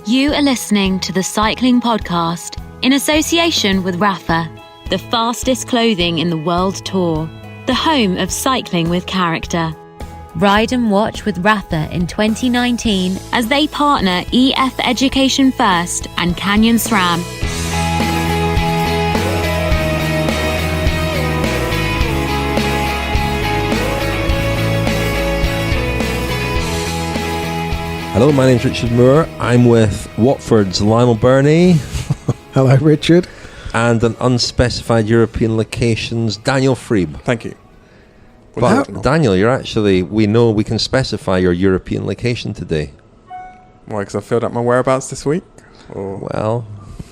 You are listening to the Cycling Podcast in association with Rapha, the fastest clothing in the world tour, the home of cycling with character. Ride and watch with Rapha in 2019 as they partner EF Education First and Canyon SRAM. Hello, my name's Richard Moore. I'm with Watford's Lionel Birnie. Hello, Richard. And an unspecified European location's Daniel Friebe. Thank you. But Daniel, we know we can specify your European location today. Why, because I filled out my whereabouts this week? Or? Well,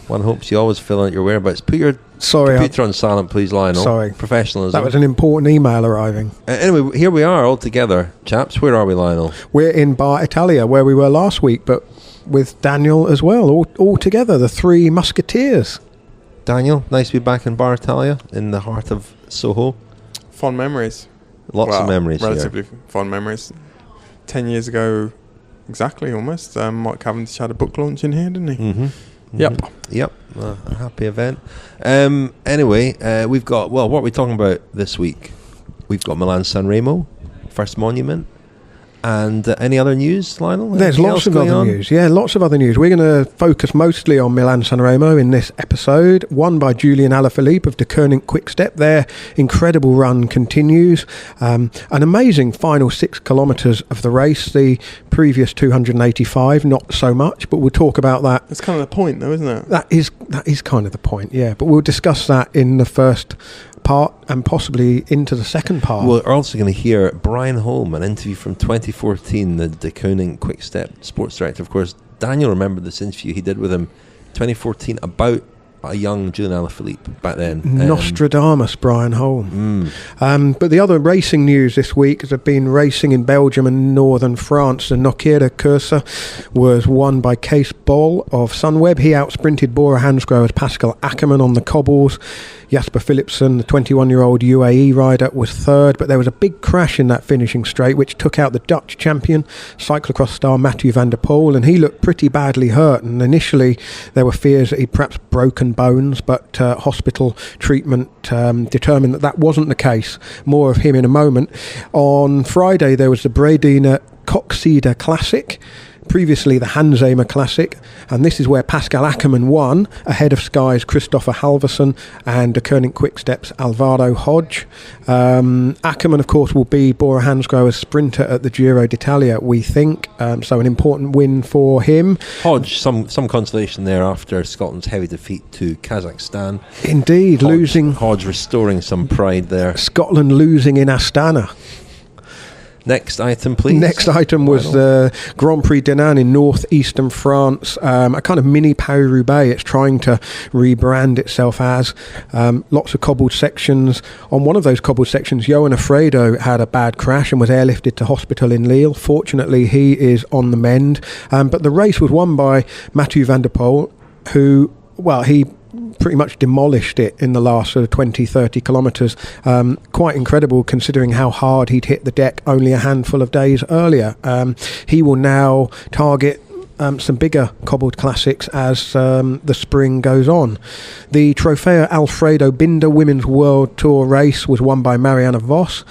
one hopes you always fill out your whereabouts. Put your computer on silent, please, Lionel. Sorry. Professionalism. That was an important email arriving. Anyway, here we are all together, chaps. Where are we, Lionel? We're in Bar Italia, where we were last week, but with Daniel as well, all together, the three musketeers. Daniel, nice to be back in Bar Italia, in the heart of Soho. Fond memories. Lots of memories relatively here. Fond memories. 10 years ago, exactly, almost, Mike Cavendish had a book launch in here, didn't he? Mm-hmm. Yep. A happy event. Anyway, we've got, what are we talking about this week? We've got Milan-Sanremo, first monument. And any other news, Lionel? There's lots of other news. Yeah, lots of other news. We're going to focus mostly on Milan-Sanremo in this episode, won by Julian Alaphilippe of Deceuninck-Quick. Their incredible run continues. An amazing final 6 kilometres of the race. The previous 285, not so much, but we'll talk about that. That's kind of the point, though, isn't it? That is kind of the point, yeah. But we'll discuss that in the first part and possibly into the second part. We're also going to hear Brian Holm, an interview from 2014, the Deceuninck-Quick sports director. Of course, Daniel remembered this interview he did with him 2014 about a young Julian Alaphilippe back then. Nostradamus, Brian Holm. But the other racing news this week has been racing in Belgium and northern France. The Nokiera Cursa was won by Kees Bol of Sunweb. He outsprinted Bora Hansgrohe's Pascal Ackermann on the cobbles. Jasper Philipsen, the 21-year-old UAE rider, was third, but there was a big crash in that finishing straight which took out the Dutch champion, cyclo-cross star Mathieu van der Poel, and he looked pretty badly hurt. And initially there were fears that he'd perhaps broken bones, but hospital treatment determined that wasn't the case. More of him in a moment. On Friday there was the Bredene Coxide Classic, previously the Hansemer Classic, and this is where Pascal Ackermann won ahead of Sky's Christopher Halverson and Deceuninck-Quick Alvaro Hodge. Ackermann, of course, will be Bora Hansgrohe's sprinter at the Giro d'Italia, we think, so an important win for him. Hodge, some consolation there after Scotland's heavy defeat to Kazakhstan. Indeed, Hodge restoring some pride there. Scotland losing in Astana. Next item, please. Next item was the Grand Prix d'Hénin in northeastern France, a kind of mini Paris-Roubaix. It's trying to rebrand itself as. Lots of cobbled sections. On one of those cobbled sections, Johan Alfredo had a bad crash and was airlifted to hospital in Lille. Fortunately, he is on the mend. But the race was won by Mathieu van der Poel, who, he pretty much demolished it in the last sort of 20-30 kilometres. Quite incredible considering how hard he'd hit the deck only a handful of days earlier. He will now target some bigger cobbled classics as the spring goes on. The Trofeo Alfredo Binder Women's World Tour race was won by Marianne Vos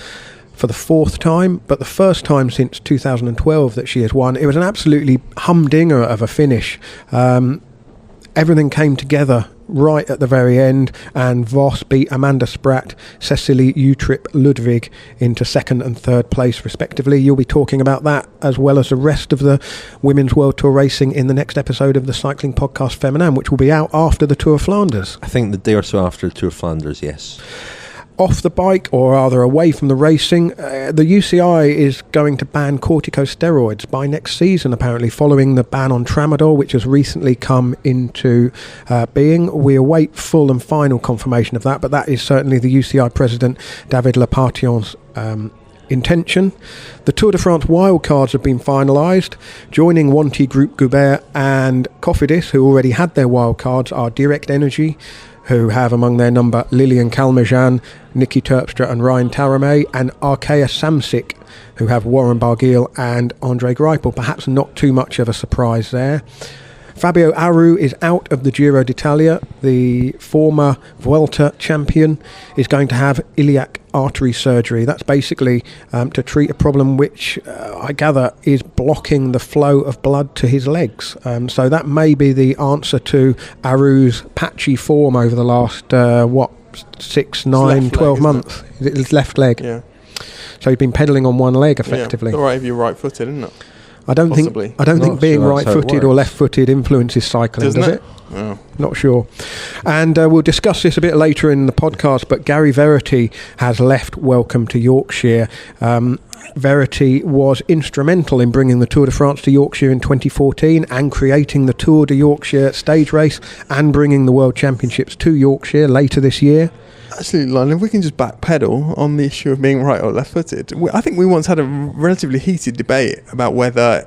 for the fourth time, but the first time since 2012 that she has won. It was an absolutely humdinger of a finish. Everything came together right at the very end, and Vos beat Amanda Spratt, Cecily Utrip Ludwig into second and third place respectively. You'll be talking about that as well as the rest of the Women's World Tour racing in the next episode of the Cycling Podcast Feminin, which will be out after the Tour of Flanders. I think the day or so after the Tour of Flanders, yes. Off the bike, or rather away from the racing, the UCI is going to ban corticosteroids by next season, apparently, following the ban on tramadol, which has recently come into being. We await full and final confirmation of that, but that is certainly the UCI president, David Lepardion's intention. The Tour de France wildcards have been finalised. Joining Wanty Group Goubert and Cofidis, who already had their wildcards, are Direct Energy, who have among their number Lilian Kalmejan, Niki Terpstra and Ryan Taramay, and Arkea Samsic, who have Warren Barguil and Andre Greipel. Perhaps not too much of a surprise there. Fabio Aru is out of the Giro d'Italia. The former Vuelta champion is going to have iliac artery surgery. That's basically to treat a problem which I gather is blocking the flow of blood to his legs. So that may be the answer to Aru's patchy form over the last 6, 9, 12 months. It's his left leg. Yeah. So he's been pedalling on one leg effectively. Yeah. All right if you're right-footed, isn't it? I don't think being right-footed or left-footed influences cycling, does it? Oh. Not sure. And we'll discuss this a bit later in the podcast, but Gary Verity has left Welcome to Yorkshire. Verity was instrumental in bringing the Tour de France to Yorkshire in 2014 and creating the Tour de Yorkshire stage race and bringing the World Championships to Yorkshire later this year. Actually, Lionel, if we can just backpedal on the issue of being right or left-footed, I think we once had a relatively heated debate about whether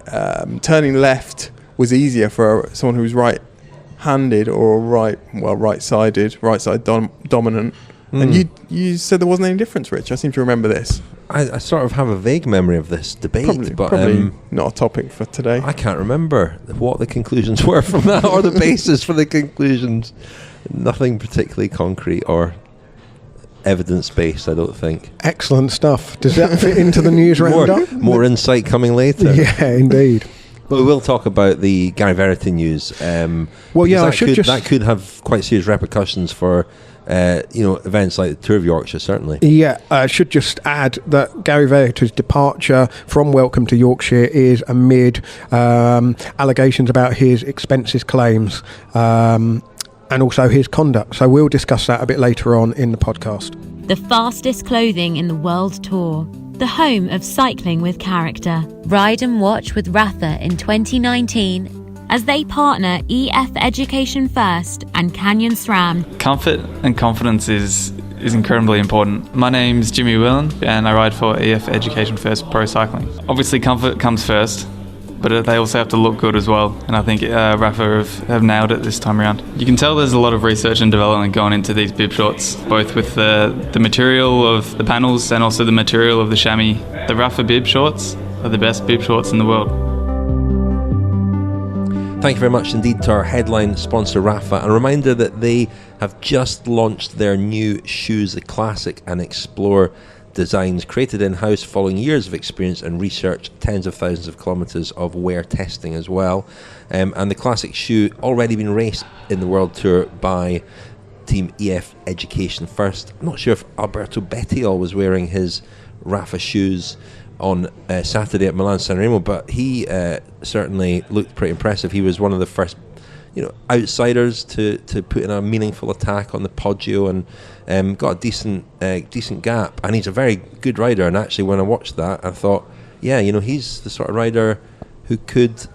turning left was easier for someone who was right-handed or right-sided, right-side dominant. And you said there wasn't any difference, Rich. I seem to remember this. I sort of have a vague memory of this debate, probably not a topic for today. I can't remember what the conclusions were from that or the basis for the conclusions. Nothing particularly concrete or evidence-based, I don't think. Excellent stuff. Does that fit into the news roundup? More insight coming later. Yeah, indeed. But we will talk about the Gary Verity news. That could have quite serious repercussions for events like the Tour of Yorkshire, certainly. Yeah, I should just add that Gary Verity's departure from Welcome to Yorkshire is amid allegations about his expenses claims and also his conduct. So we'll discuss that a bit later on in the podcast. The fastest clothing in the world tour. The home of cycling with character. Ride and watch with Rapha in 2019 as they partner EF Education First and Canyon SRAM. Comfort and confidence is incredibly important. My name's Jimmy Whelan and I ride for EF Education First Pro Cycling. Obviously comfort comes first, but they also have to look good as well, and I think Rapha have nailed it this time around. You can tell there's a lot of research and development going into these bib shorts, both with the material of the panels and also the material of the chamois. The Rapha bib shorts are the best bib shorts in the world. Thank you very much indeed to our headline sponsor Rapha, and a reminder that they have just launched their new shoes, the Classic and Explore designs, created in-house following years of experience and research, tens of thousands of kilometres of wear testing as well. And the Classic shoe already been raced in the World Tour by Team EF Education First. I'm not sure if Alberto Bettiol was wearing his Rapha shoes on Saturday at Milan-Sanremo, but he certainly looked pretty impressive. He was one of the first outsiders to put in a meaningful attack on the Poggio and got a decent gap, and he's a very good rider. And actually when I watched that I thought, he's the sort of rider who could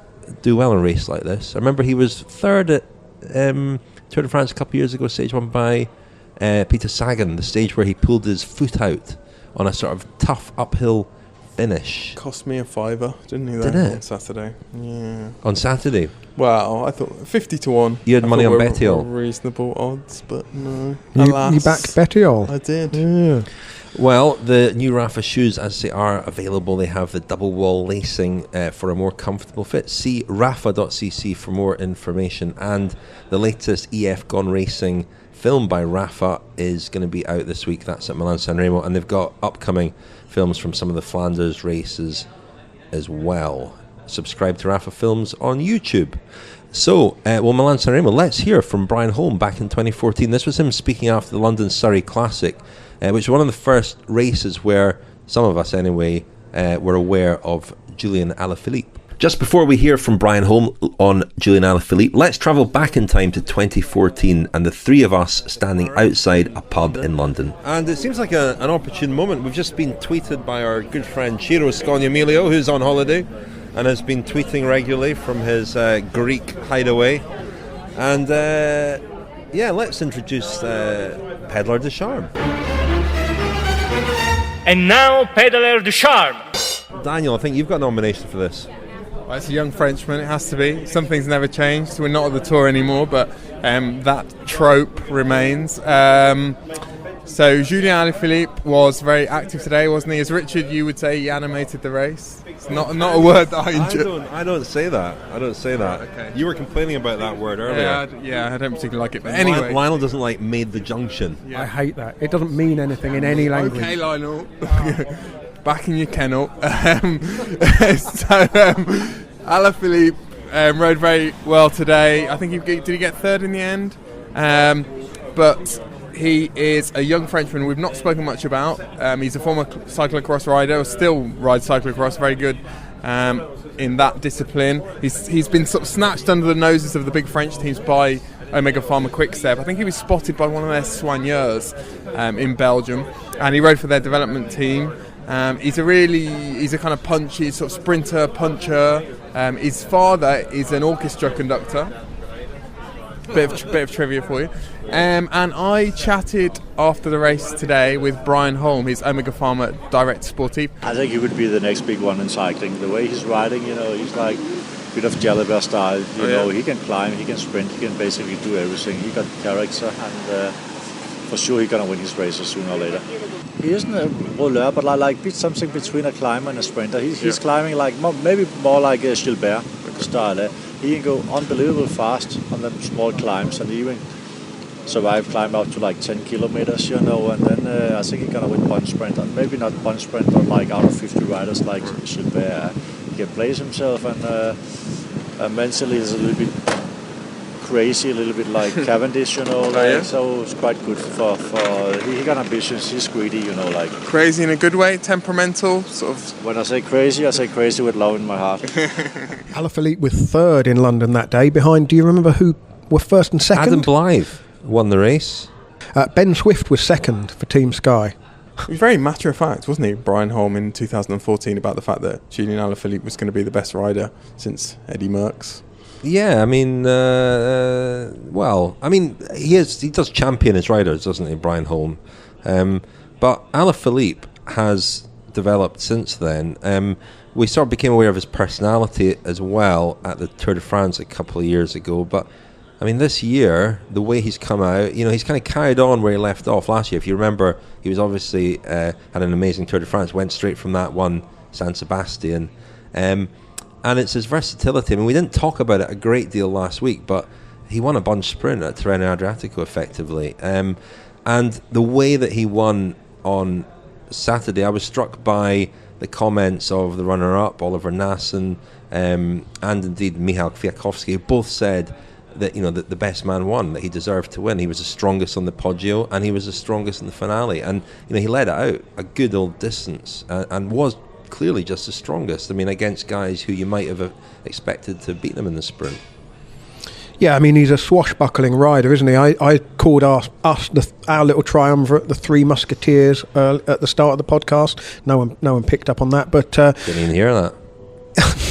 do well in a race like this. I remember he was third at Tour de France a couple of years ago, stage won by Peter Sagan, the stage where he pulled his foot out on a sort of tough uphill finish. Cost me a $5, didn't he? Did it? On Saturday. Yeah. On Saturday? Well, I thought 50-1. You had money on Bettiol. Reasonable odds, but no. You backed Bettiol? I did. Yeah. Well, the new Rapha shoes, as they are available, they have the double wall lacing for a more comfortable fit. See rapha.cc for more information. And the latest EF Gone Racing film by Rapha is going to be out this week. That's at Milan-Sanremo, and they've got upcoming films from some of the Flanders races as well. Subscribe to Rapha Films on YouTube. So, Milan-Sanremo, let's hear from Brian Holm back in 2014. This was him speaking after the London Surrey Classic, which was one of the first races where some of us anyway were aware of Julian Alaphilippe. Just before we hear from Brian Holm on Julian Alaphilippe, let's travel back in time to 2014 and the three of us standing outside a pub in London. And it seems like an opportune moment. We've just been tweeted by our good friend Ciro Scognamiglio, who's on holiday and has been tweeting regularly from his Greek hideaway. And let's introduce Pédaleur de Charme. And now, Pédaleur de Charme. Daniel, I think you've got a nomination for this. Well, it's a young Frenchman, it has to be. Some things never changed. We're not at the Tour anymore, but that trope remains. So Julian Alaphilippe was very active today, wasn't he? As Richard, you would say he animated the race? It's not a word that I enjoy. I don't say that. Okay. You were complaining about that word earlier. I don't particularly like it. But anyway, Lionel doesn't like made the junction. Yeah. I hate that. It doesn't mean anything in any language. Okay, Lionel. Back in your kennel. Alaphilippe rode very well today. I think did he get third in the end? But he is a young Frenchman we've not spoken much about. He's a former cyclo-cross rider, still rides cyclo-cross, very good in that discipline. He's been sort of snatched under the noses of the big French teams by Omega Pharma Quick-Step. I think he was spotted by one of their soigneurs in Belgium, and he rode for their development team. He's a kind of punchy sort of sprinter, puncher. His father is an orchestra conductor. Bit of trivia for you. And I chatted after the race today with Brian Holm, his Omega Pharma Direct Sportif. I think he would be the next big one in cycling. The way he's riding, he's like a bit of Jalabert style. He can climb, he can sprint, he can basically do everything. He got character, and for sure he's gonna win his races sooner or later. He isn't a roller, but like something between a climber and a sprinter. He's climbing like maybe more like a Gilbert style. He can go unbelievable fast on them small climbs, and even survive climb up to like 10 kilometers, and then I think he's gonna win bunch sprint, and maybe not bunch sprint, but like out of 50 riders like Gilbert. He can place himself, and mentally is a little bit crazy, a little bit like Cavendish, so it's quite good for he got ambitions, he's greedy, like. Crazy in a good way, temperamental, sort of. When I say crazy with love in my heart. Alaphilippe was third in London that day, behind, do you remember who were first and second? Adam Blythe won the race. Ben Swift was second for Team Sky. He was very matter of fact, wasn't he, Brian Holm, in 2014, about the fact that Julian Alaphilippe was going to be the best rider since Eddie Merckx. Yeah, I mean, he does champion his riders, doesn't he, Brian Holm? But Alaphilippe has developed since then. We sort of became aware of his personality as well at the Tour de France a couple of years ago. But, I mean, this year, the way he's come out, he's kind of carried on where he left off last year. If you remember, he was obviously had an amazing Tour de France, went straight from that one, San Sebastian. And it's his versatility. I mean, we didn't talk about it a great deal last week, but he won a bunch sprint at Tirreno Adriatico effectively. And the way that he won on Saturday, I was struck by the comments of the runner-up, Oliver Nassen, and indeed Michał Kwiatkowski, who both said that, that the best man won, that he deserved to win. He was the strongest on the Poggio, and he was the strongest in the finale. And, he let it out a good old distance and was clearly just the strongest. I mean, against guys who you might have expected to beat them in the sprint. Yeah, I mean, he's a swashbuckling rider, isn't he? I called our little triumvirate the Three Musketeers at the start of the podcast. No one picked up on that, but didn't even hear that.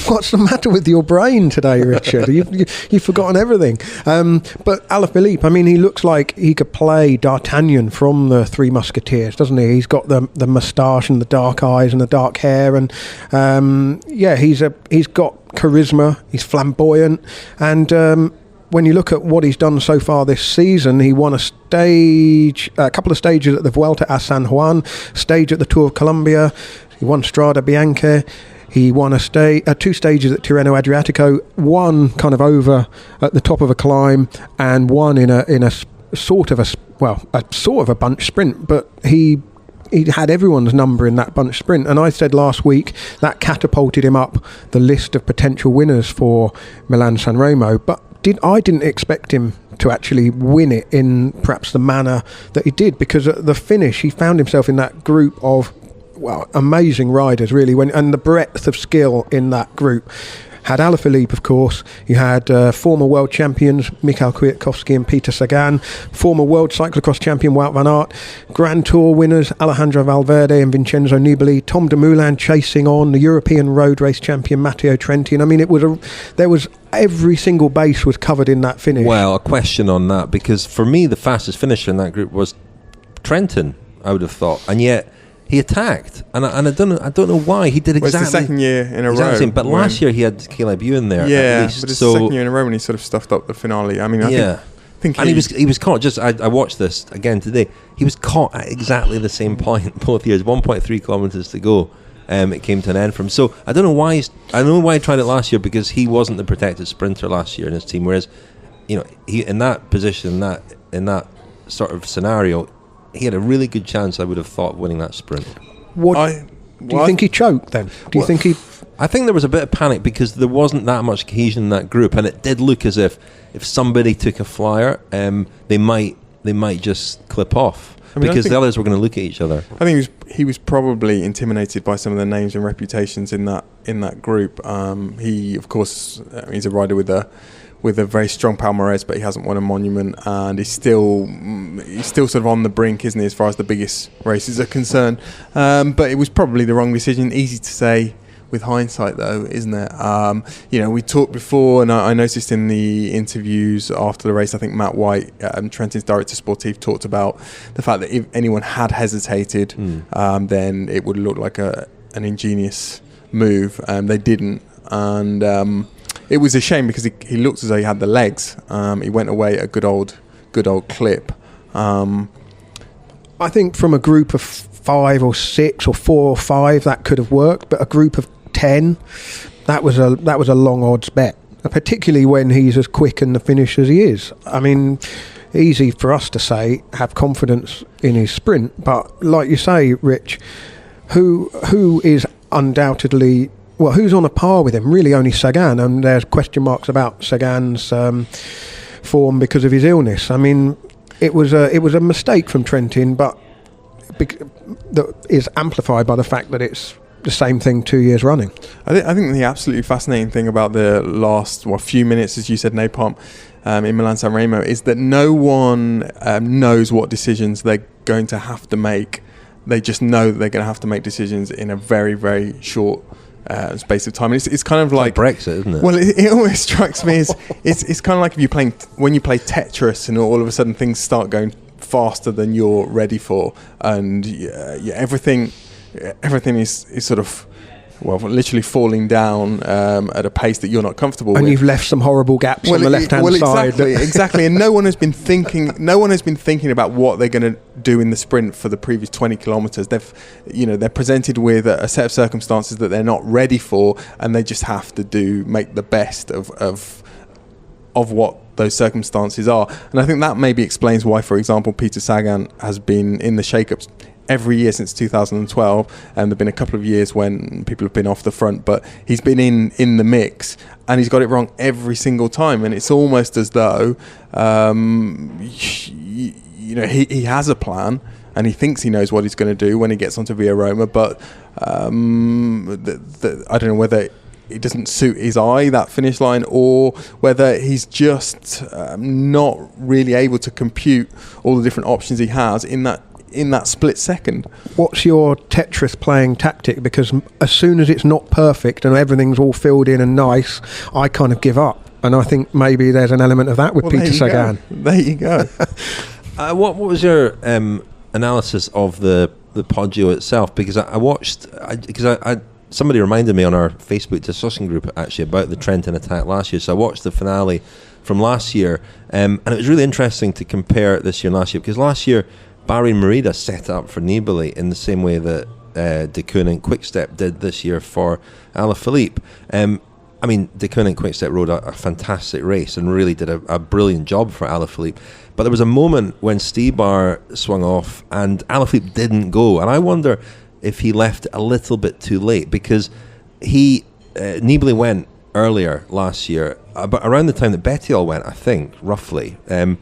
What's the matter with your brain today, Richard? You've forgotten everything. But Alaphilippe, I mean, he looks like he could play D'Artagnan from the Three Musketeers, doesn't he? He's got the moustache and the dark eyes and the dark hair, and he's got charisma. He's flamboyant, and when you look at what he's done so far this season, he won a couple of stages at the Vuelta a San Juan, stage at the Tour of Colombia. He won Strada Bianca. He won two stages at Tirreno Adriatico, one kind of over at the top of a climb, and one in a sort of a bunch sprint. But he had everyone's number in that bunch sprint, and I said last week that catapulted him up the list of potential winners for Milan-Sanremo. But I didn't expect him to actually win it in perhaps the manner that he did, because at the finish he found himself in that group of amazing riders, really, and the breadth of skill in that group. Had Alaphilippe, of course. You had former world champions Michał Kwiatkowski and Peter Sagan, former world cyclocross champion Wout van Aert, Grand Tour winners Alejandro Valverde and Vincenzo Nibali, Tom Dumoulin chasing on, the European road race champion Matteo Trentin. I mean, there was every single base was covered in that finish. Well, a question on that, because for me the fastest finisher in that group was Trentin, I would have thought, and yet he attacked, and I don't know why. He did exactly. It's the second year in a row. Same, but last year he had Caleb Ewan there. Yeah, at least, but it's the second year in a row when he sort of stuffed up the finale. I mean, I think and he was caught. I watched this again today. He was caught at exactly the same point both years. 1.3 kilometers to go, it came to an end for him. So I don't know why he tried it last year, because he wasn't the protected sprinter last year in his team. Whereas, he in that position, in that sort of scenario, he had a really good chance, I would have thought, of winning that sprint. Do you think he choked then? I think there was a bit of panic because there wasn't that much cohesion in that group, and it did look as if somebody took a flyer, they might just clip off, because the others were going to look at each other. I think he was probably intimidated by some of the names and reputations in that group. He, of course, he's a rider with a very strong palmarès, but he hasn't won a monument, and he's still sort of on the brink, isn't he, as far as the biggest races are concerned. But it was probably the wrong decision. Easy to say with hindsight, though, isn't it? We talked before, and I noticed in the interviews after the race, I think Matt White, Trentin's director sportif, talked about the fact that if anyone had hesitated, then it would look like an ingenious move. They didn't, and it was a shame because he looked as though he had the legs. He went away at a good old clip. I think from a group of 5 or 6 or 4 or 5 that could have worked, but a group of 10, that was a long odds bet, particularly when he's as quick in the finish as he is. I mean, easy for us to say have confidence in his sprint, but like you say, Rich, who is undoubtedly, well, who's on a par with him? Really only Sagan, and there's question marks about Sagan's form because of his illness. I mean, it was a mistake from Trentin, but that is amplified by the fact that it's the same thing 2 years running. I think the absolutely fascinating thing about the last few minutes, as you said, Napalm, in Milan-Sanremo, is that no one knows what decisions they're going to have to make. They just know that they're going to have to make decisions in a very, very short space of time. It's kind of like Brexit, isn't it? Well, it always strikes me as it's kind of like when you play Tetris, and all of a sudden things start going faster than you're ready for, and everything is sort of literally falling down at a pace that you're not comfortable with. And you've left some horrible gaps on the left-hand side. Exactly. And no one has been thinking about what they're going to do in the sprint for the previous 20 kilometres. They're presented with a set of circumstances that they're not ready for, and they just have to make the best of what those circumstances are. And I think that maybe explains why, for example, Peter Sagan has been in the shake-ups every year since 2012, and there have been a couple of years when people have been off the front, but he's been in the mix, and he's got it wrong every single time. And it's almost as though he has a plan, and he thinks he knows what he's going to do when he gets onto Via Roma, but I don't know whether it doesn't suit his eye, that finish line, or whether he's just not really able to compute all the different options he has in that split second. What's your Tetris playing tactic? Because as soon as it's not perfect and everything's all filled in and nice, I kind of give up. And I think maybe there's an element of that with Peter Sagan. There you go. What was your analysis of the Poggio itself? Because I watched, somebody reminded me on our Facebook discussion group actually about the Trentin attack last year. So I watched the finale from last year, and it was really interesting to compare this year and last year, because last year Barry Merida set up for Nibali in the same way that Deceuninck-Quick did this year for Alaphilippe. Deceuninck-Quick rode a fantastic race and really did a brilliant job for Alaphilippe. But there was a moment when Stybar swung off and Alaphilippe didn't go, and I wonder if he left a little bit too late, because Nibali went earlier last year, but around the time that Bettiol went, I think, roughly. And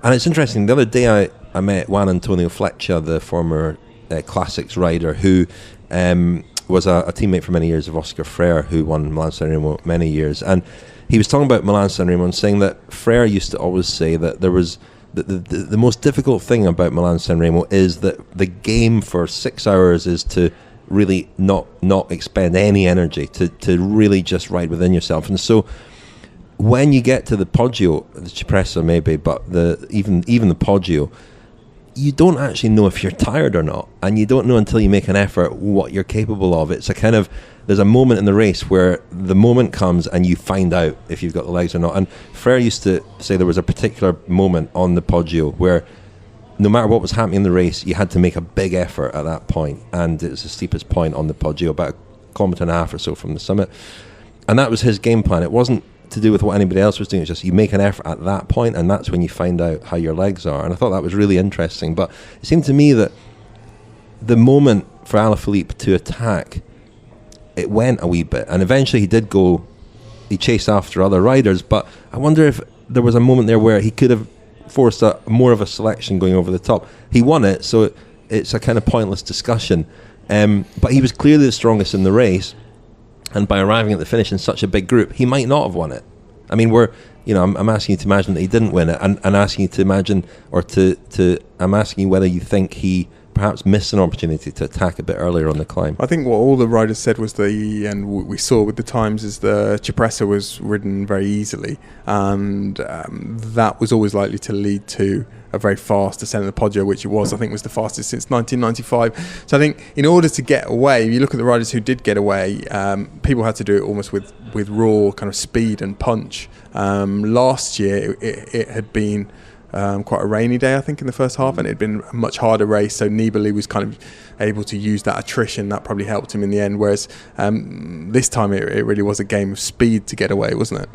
it's interesting, the other day I met Juan Antonio Flecha, the former Classics rider, who was a teammate for many years of Oscar Freire, who won Milan-Sanremo many years. And he was talking about Milan-Sanremo and saying that Freire used to always say that there was the most difficult thing about Milan-Sanremo is that the game for 6 hours is to really not expend any energy, to really just ride within yourself. And so when you get to the Poggio, the Cipressa maybe, but even the Poggio, you don't actually know if you're tired or not, and you don't know until you make an effort what you're capable of. It's a kind of, there's a moment in the race where the moment comes and you find out if you've got the legs or not. And Freire used to say there was a particular moment on the Poggio where no matter what was happening in the race, you had to make a big effort at that point, and it was the steepest point on the Poggio, about 1.5 kilometres or so from the summit. And that was his game plan. It wasn't to do with what anybody else was doing. It's just you make an effort at that point, and that's when you find out how your legs are. And I thought that was really interesting. But it seemed to me that the moment for Alaphilippe to attack, it went a wee bit, and eventually he chased after other riders. But I wonder if there was a moment there where he could have forced more of a selection going over the top. He won it, so it's a kind of pointless discussion. But he was clearly the strongest in the race. And by arriving at the finish in such a big group, he might not have won it. I mean, I'm asking you to imagine that he didn't win it, and asking you to imagine, or I'm asking you whether you think he perhaps missed an opportunity to attack a bit earlier on the climb. I think what all the riders said was and we saw with the times, is the Cipressa was ridden very easily, and that was always likely to lead to a very fast descent of the Poggio, which it was. I think was the fastest since 1995. So I think in order to get away, if you look at the riders who did get away, people had to do it almost with raw kind of speed and punch. Last year it had been quite a rainy day, I think, in the first half, and it had been a much harder race, so Nibali was kind of able to use that attrition. That probably helped him in the end, whereas this time it really was a game of speed to get away, wasn't it?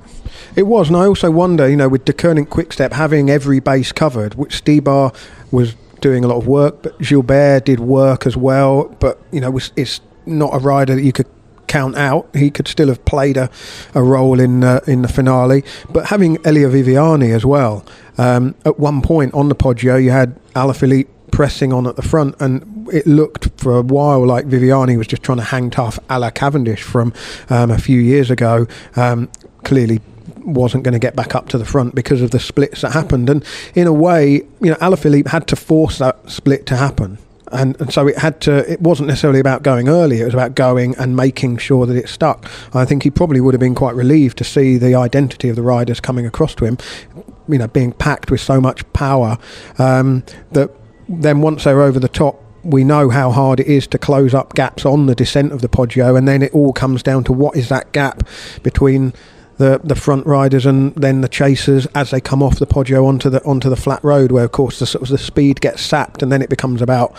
It was, and I also wonder, with Deceuninck-Quick having every base covered, which Stybar was doing a lot of work, but Gilbert did work as well, but it's not a rider that you could count out. He could still have played a role in the finale, but having Elia Viviani as well, at one point on the Poggio you had Alaphilippe pressing on at the front, and it looked for a while like Viviani was just trying to hang tough a la Cavendish from a few years ago. Clearly wasn't going to get back up to the front because of the splits that happened, and in a way, Alaphilippe had to force that split to happen. And so it wasn't necessarily about going early, it was about going and making sure that it stuck. I think he probably would have been quite relieved to see the identity of the riders coming across to him, being packed with so much power, that then once they're over the top, we know how hard it is to close up gaps on the descent of the Poggio, and then it all comes down to what is that gap between the front riders and then the chasers as they come off the Poggio onto the flat road, where of course the speed gets sapped, and then it becomes about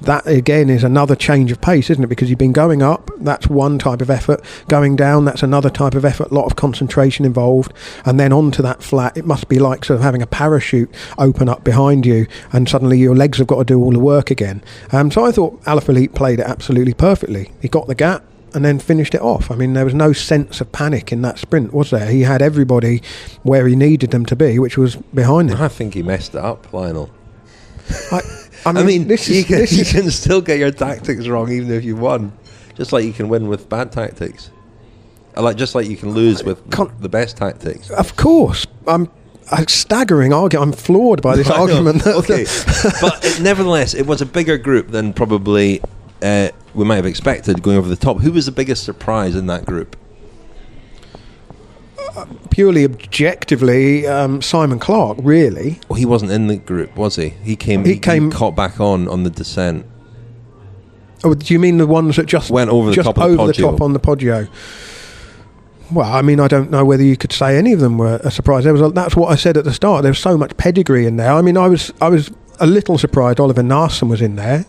that again is another change of pace, isn't it? Because you've been going up, that's one type of effort, going down, that's another type of effort, a lot of concentration involved, and then onto that flat, it must be like sort of having a parachute open up behind you, and suddenly your legs have got to do all the work again. So I thought Alaphilippe played it absolutely perfectly. He got the gap and then finished it off. I mean, there was no sense of panic in that sprint, was there? He had everybody where he needed them to be, which was behind him. I think he messed it up, Lionel. I mean, you can still get your tactics wrong even if you won, just like you can win with bad tactics, just like you can lose with the best tactics. Of course, I'm a staggering argument. I'm floored by this argument. Okay, but nevertheless, it was a bigger group than probably we might have expected going over the top. Who was the biggest surprise in that group? Purely objectively, Simon Clarke, really. Well, he wasn't in the group, was he? He caught back on the descent. Oh, do you mean the ones that just went over the top on the Poggio? Well, I mean, I don't know whether you could say any of them were a surprise. That's what I said at the start. There was so much pedigree in there. I mean, I was a little surprised Oliver Naesen was in there,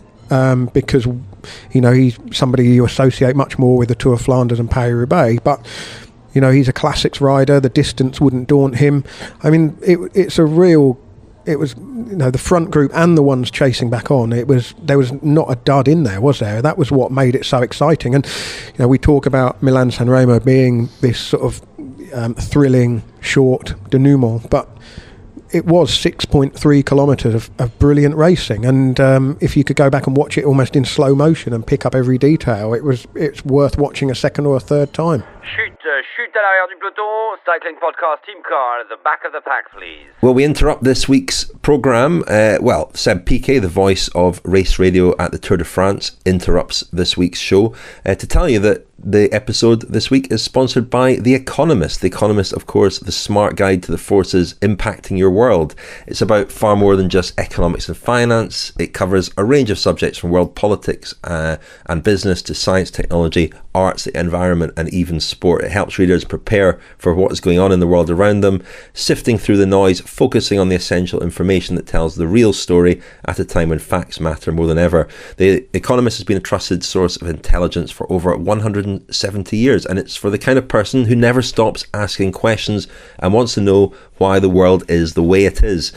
because he's somebody you associate much more with the Tour of Flanders and Paris-Roubaix, but he's a classics rider. The distance wouldn't daunt him. I mean, it was the front group and the ones chasing back on. There was not a dud in there, was there? That was what made it so exciting. And we talk about Milan-Sanremo being this sort of thrilling short denouement, but it was 6.3 kilometres of brilliant racing, and if you could go back and watch it almost in slow motion and pick up every detail, it's worth watching a second or a third time. Chute à l'arrière du peloton, cycling podcast team car at the back of the pack, please. Well, we interrupt this week's programme. Seb Piquet, the voice of race radio at the Tour de France, interrupts this week's show to tell you that the episode this week is sponsored by The Economist. The Economist, of course, the smart guide to the forces impacting your world. It's about far more than just economics and finance. It covers a range of subjects from world politics and business to science, technology, arts, the environment, and even sport. It helps readers prepare for what is going on in the world around them, sifting through the noise, focusing on the essential information that tells the real story at a time when facts matter more than ever. The Economist has been a trusted source of intelligence for over 170 years, and it's for the kind of person who never stops asking questions and wants to know why the world is the way it is.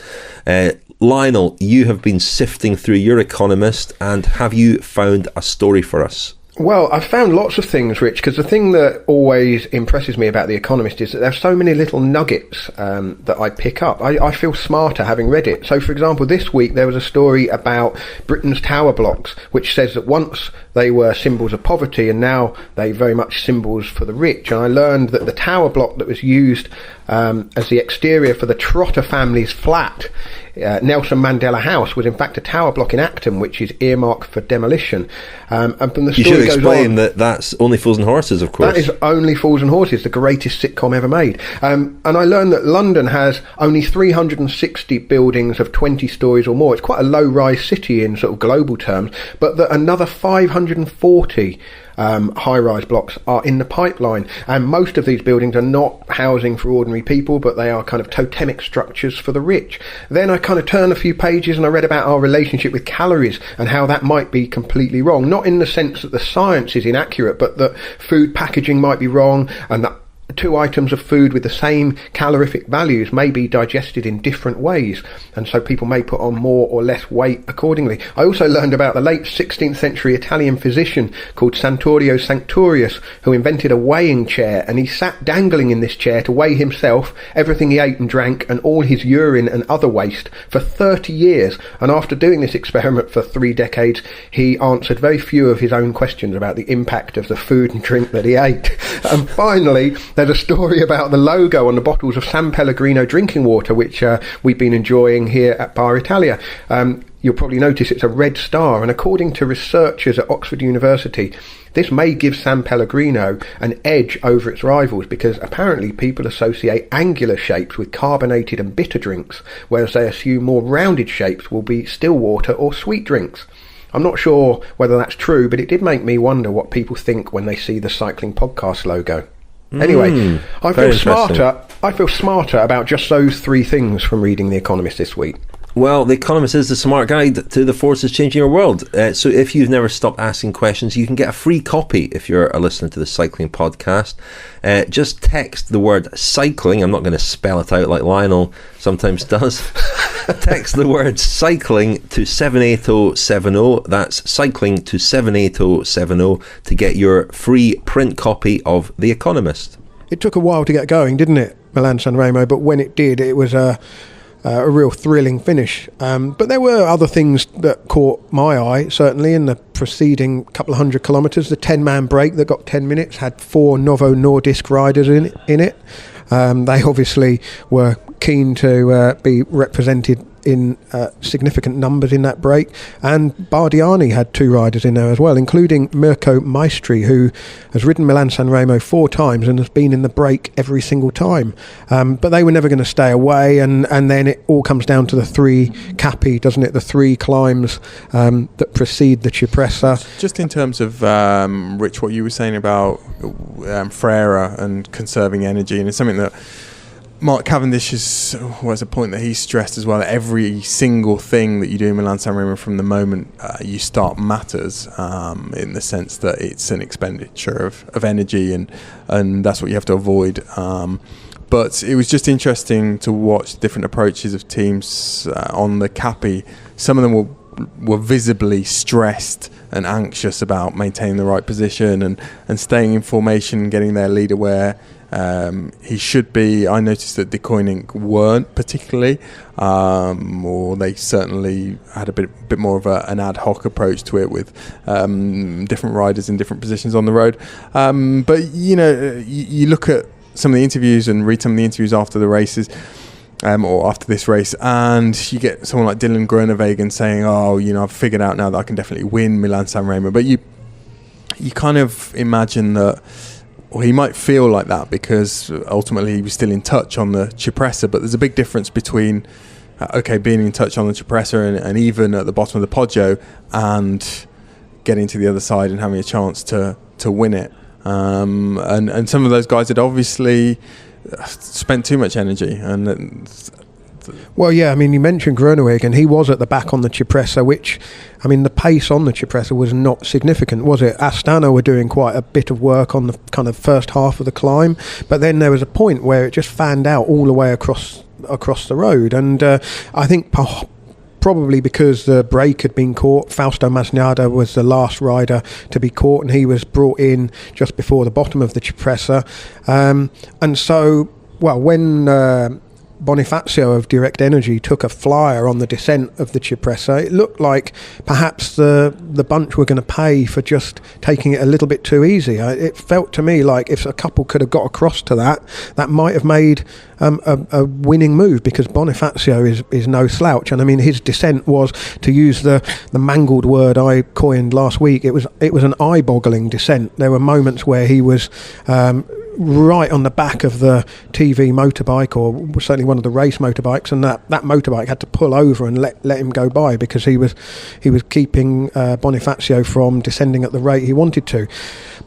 Lionel, you have been sifting through your Economist, and have you found a story for us? Well, I've found lots of things, Rich, because the thing that always impresses me about The Economist is that there's so many little nuggets that I pick up. I feel smarter having read it. So, for example, this week there was a story about Britain's tower blocks, which says that once they were symbols of poverty and now they're very much symbols for the rich. And I learned that the tower block that was used as the exterior for the Trotter family's flat, Nelson Mandela House, was in fact a tower block in Acton, which is earmarked for demolition. And from the story you should explain on, that that's Only Fools and Horses, of course. That is Only Fools and Horses, the greatest sitcom ever made. And I learned that London has only 360 buildings of 20 stories or more. It's quite a low-rise city in sort of global terms, but that another 540 high-rise blocks are in the pipeline, and most of these buildings are not housing for ordinary people, but they are kind of totemic structures for the rich. Then I kind of turned a few pages and I read about our relationship with calories and how that might be completely wrong, not in the sense that the science is inaccurate, but that food packaging might be wrong, and that two items of food with the same calorific values may be digested in different ways, and so people may put on more or less weight accordingly. I also learned about the late 16th century Italian physician called Santorio Sanctorius, who invented a weighing chair, and he sat dangling in this chair to weigh himself, everything he ate and drank, and all his urine and other waste for 30 years. And after doing this experiment for 3 decades, he answered very few of his own questions about the impact of the food and drink that he ate. And finally, there's a story about the logo on the bottles of San Pellegrino drinking water, which we've been enjoying here at Bar Italia. You'll probably notice it's a red star, and according to researchers at Oxford University, this may give San Pellegrino an edge over its rivals, because apparently people associate angular shapes with carbonated and bitter drinks, whereas they assume more rounded shapes will be still water or sweet drinks. I'm not sure whether that's true, but it did make me wonder what people think when they see the Cycling Podcast logo. Anyway, I feel smarter about just those 3 things from reading The Economist this week. Well, The Economist is the smart guide to the forces changing your world. So if you've never stopped asking questions, you can get a free copy if you're a listener to the Cycling Podcast. Just text the word cycling. I'm not going to spell it out like Lionel sometimes does. Text the word cycling to 78070. That's cycling to 78070 to get your free print copy of The Economist. It took a while to get going, didn't it, Milan-Sanremo? But when it did, it was a real thrilling finish. But there were other things that caught my eye, certainly, in the preceding couple of 100 kilometres. The 10-man break that got 10 minutes had 4 Novo Nordisk riders in it. They obviously were keen to be represented in significant numbers in that break, and Bardiani had 2 riders in there as well, including Mirko Maestri, who has ridden Milan-Sanremo 4 times and has been in the break every single time. But they were never going to stay away, and then it all comes down to the 3 capi, doesn't it? The 3 climbs that precede the Cipressa. Just in terms of, Rich, what you were saying about Freire and conserving energy, and it's something that Mark Cavendish was a point that he stressed as well. Every single thing that you do in Milan-Sanremo from the moment you start matters, in the sense that it's an expenditure of energy, and that's what you have to avoid. But it was just interesting to watch different approaches of teams on the Capi. Some of them were visibly stressed and anxious about maintaining the right position and staying in formation and getting their leader where he should be. I noticed that Deceuninck weren't particularly, or they certainly had a bit more of an ad hoc approach to it with different riders in different positions on the road. But you look at some of the interviews and read some of the interviews after the races, or after this race, and you get someone like Dylan Groenewegen saying, I've figured out now that I can definitely win Milan-Sanremo. But you kind of imagine that, or he might feel like that because ultimately he was still in touch on the Cipressa, but there's a big difference between being in touch on the Cipressa and even at the bottom of the Poggio and getting to the other side and having a chance to win it. and some of those guys had obviously spent too much energy. And well, yeah, I mean, you mentioned Groenewegen, and he was at the back on the Cipressa, which, I mean, the pace on the Cipressa was not significant, was it? Astana were doing quite a bit of work on the kind of first half of the climb, but then there was a point where it just fanned out all the way across the road, and I think probably because the brake had been caught, Fausto Masnada was the last rider to be caught, and he was brought in just before the bottom of the Cipressa, and so, well, when Bonifacio of Direct Energy took a flyer on the descent of the Cipressa, it looked like perhaps the bunch were going to pay for just taking it a little bit too easy. It felt to me like if a couple could have got across to that might have made a winning move, because Bonifacio is no slouch, and I mean his descent was, to use the mangled word I coined last week, it was an eye-boggling descent. There were moments where he was right on the back of the TV motorbike, or certainly one of the race motorbikes, and that motorbike had to pull over and let him go by, because he was keeping Bonifacio from descending at the rate he wanted to.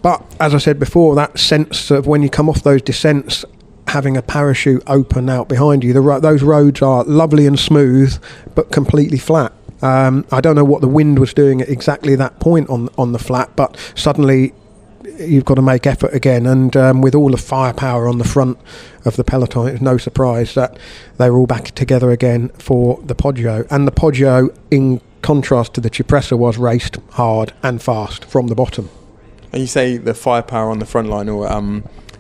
But as I said before, that sense of when you come off those descents, having a parachute open out behind you, those roads are lovely and smooth but completely flat. I don't know what the wind was doing at exactly that point on the flat, but suddenly you've got to make effort again, and with all the firepower on the front of the peloton, it's no surprise that they were all back together again for the Poggio. And the Poggio, in contrast to the Cipressa, was raced hard and fast from the bottom. And you say the firepower on the front line, or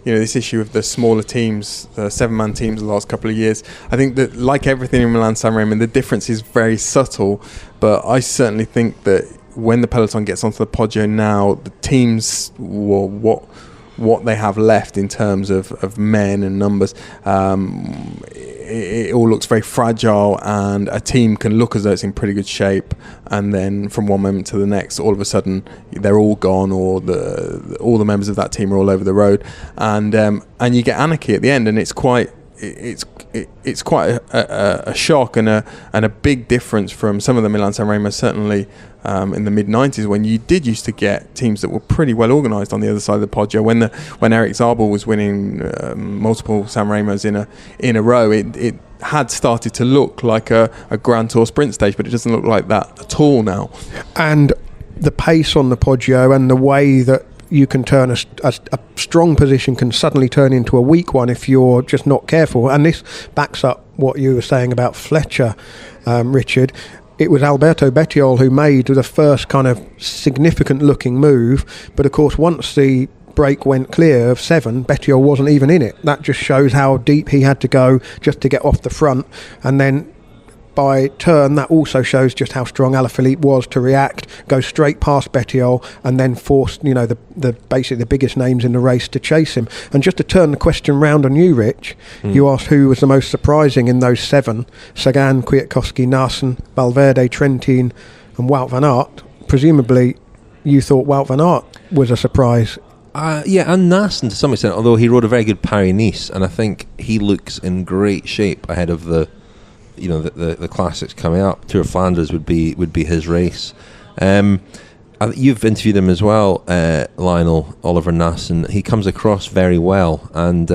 this issue of the smaller teams, the 7-man teams the last couple of years. I think that, like everything in Milan-Sanremo, the difference is very subtle, but I certainly think that when the peloton gets onto the Poggio now, the teams, what they have left in terms of men and numbers, it all looks very fragile, and a team can look as though it's in pretty good shape, and then from one moment to the next, all of a sudden they're all gone, or all the members of that team are all over the road, and you get anarchy at the end, and it's quite a shock and a big difference from some of the Milan-Sanremo, certainly in the mid-90s, when you did used to get teams that were pretty well organised on the other side of the Poggio. When Eric Zabel was winning multiple Sanremos in a row, it had started to look like a Grand Tour sprint stage, but it doesn't look like that at all now. And the pace on the Poggio, and the way that you can turn a strong position can suddenly turn into a weak one if you're just not careful. And this backs up what you were saying about Fletcher, Richard. It was Alberto Bettiol who made the first kind of significant looking move, but of course once the break went clear of 7, Bettiol wasn't even in it. That just shows how deep he had to go just to get off the front, and then by turn, that also shows just how strong Alaphilippe was to react, go straight past Bettiol, and then force, basically the biggest names in the race to chase him. And just to turn the question round on you, Rich, you asked who was the most surprising in those 7: Sagan, Kwiatkowski, Naesen, Valverde, Trentin, and Wout van Aert. Presumably, you thought Wout van Aert was a surprise. Yeah, and Naesen to some extent, although he rode a very good Paris-Nice, and I think he looks in great shape ahead of the classics coming up. Tour of Flanders would be his race. You've interviewed him as well, Lionel, Oliver Naesen. He comes across very well, and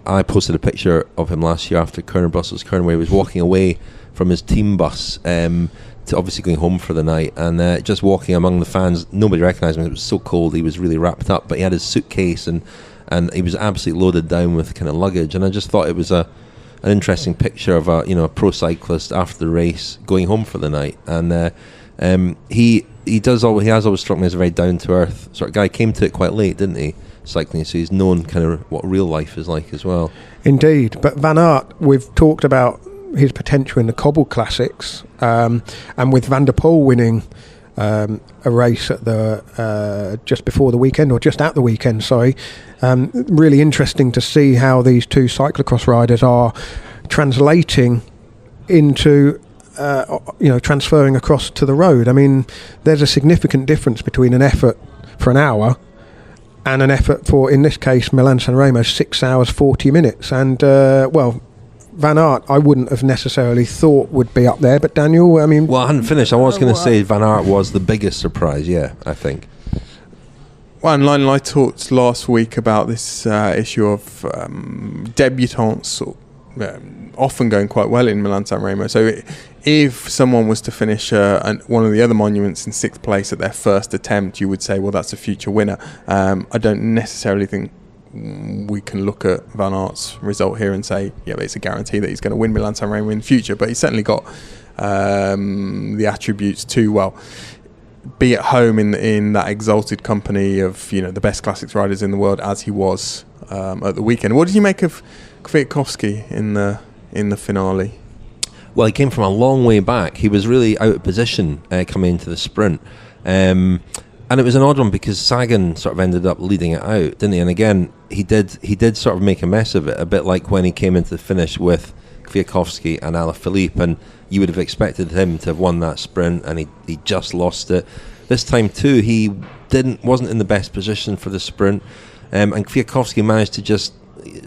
I posted a picture of him last year after Brussels Kern, where he was walking away from his team bus to obviously going home for the night, and just walking among the fans. Nobody recognised him. It was so cold. He was really wrapped up, but he had his suitcase and he was absolutely loaded down with kind of luggage, and I just thought it was an interesting picture of a pro cyclist after the race going home for the night. And he has always struck me as a very down to earth sort of guy. Came to it quite late, didn't he, cycling? So he's known kind of what real life is like as well. Indeed. But Van Aert, we've talked about his potential in the cobble classics, and with Van der Poel winning a race at the just before the weekend, or just at the weekend, sorry. Really interesting to see how these two cyclocross riders are translating into, transferring across to the road. I mean, there's a significant difference between an effort for an hour and an effort for, in this case, Milan-Sanremo, 6 hours 40 minutes. And Van Aert, I wouldn't have necessarily thought would be up there, but Daniel, I mean... Well, I hadn't finished. I was going to say Van Aert was the biggest surprise, I think. Well, and Lionel, I talked last week about this issue of debutants often going quite well in Milan-Sanremo. So if someone was to finish one of the other monuments in 6th place at their first attempt, you would say, well, that's a future winner. I don't necessarily think we can look at Van Aert's result here and say, yeah, it's a guarantee that he's going to win Milan-Sanremo in the future, but he's certainly got the attributes to, well, be at home in that exalted company of the best classics riders in the world, as he was at the weekend. What did you make of Kwiatkowski in the finale? Well, he came from a long way back. He was really out of position coming into the sprint. And it was an odd one because Sagan sort of ended up leading it out, didn't he? And again, he did sort of make a mess of it, a bit like when he came into the finish with Kwiatkowski and Alaphilippe, and you would have expected him to have won that sprint, and he just lost it. This time too, he wasn't in the best position for the sprint, and Kwiatkowski managed to just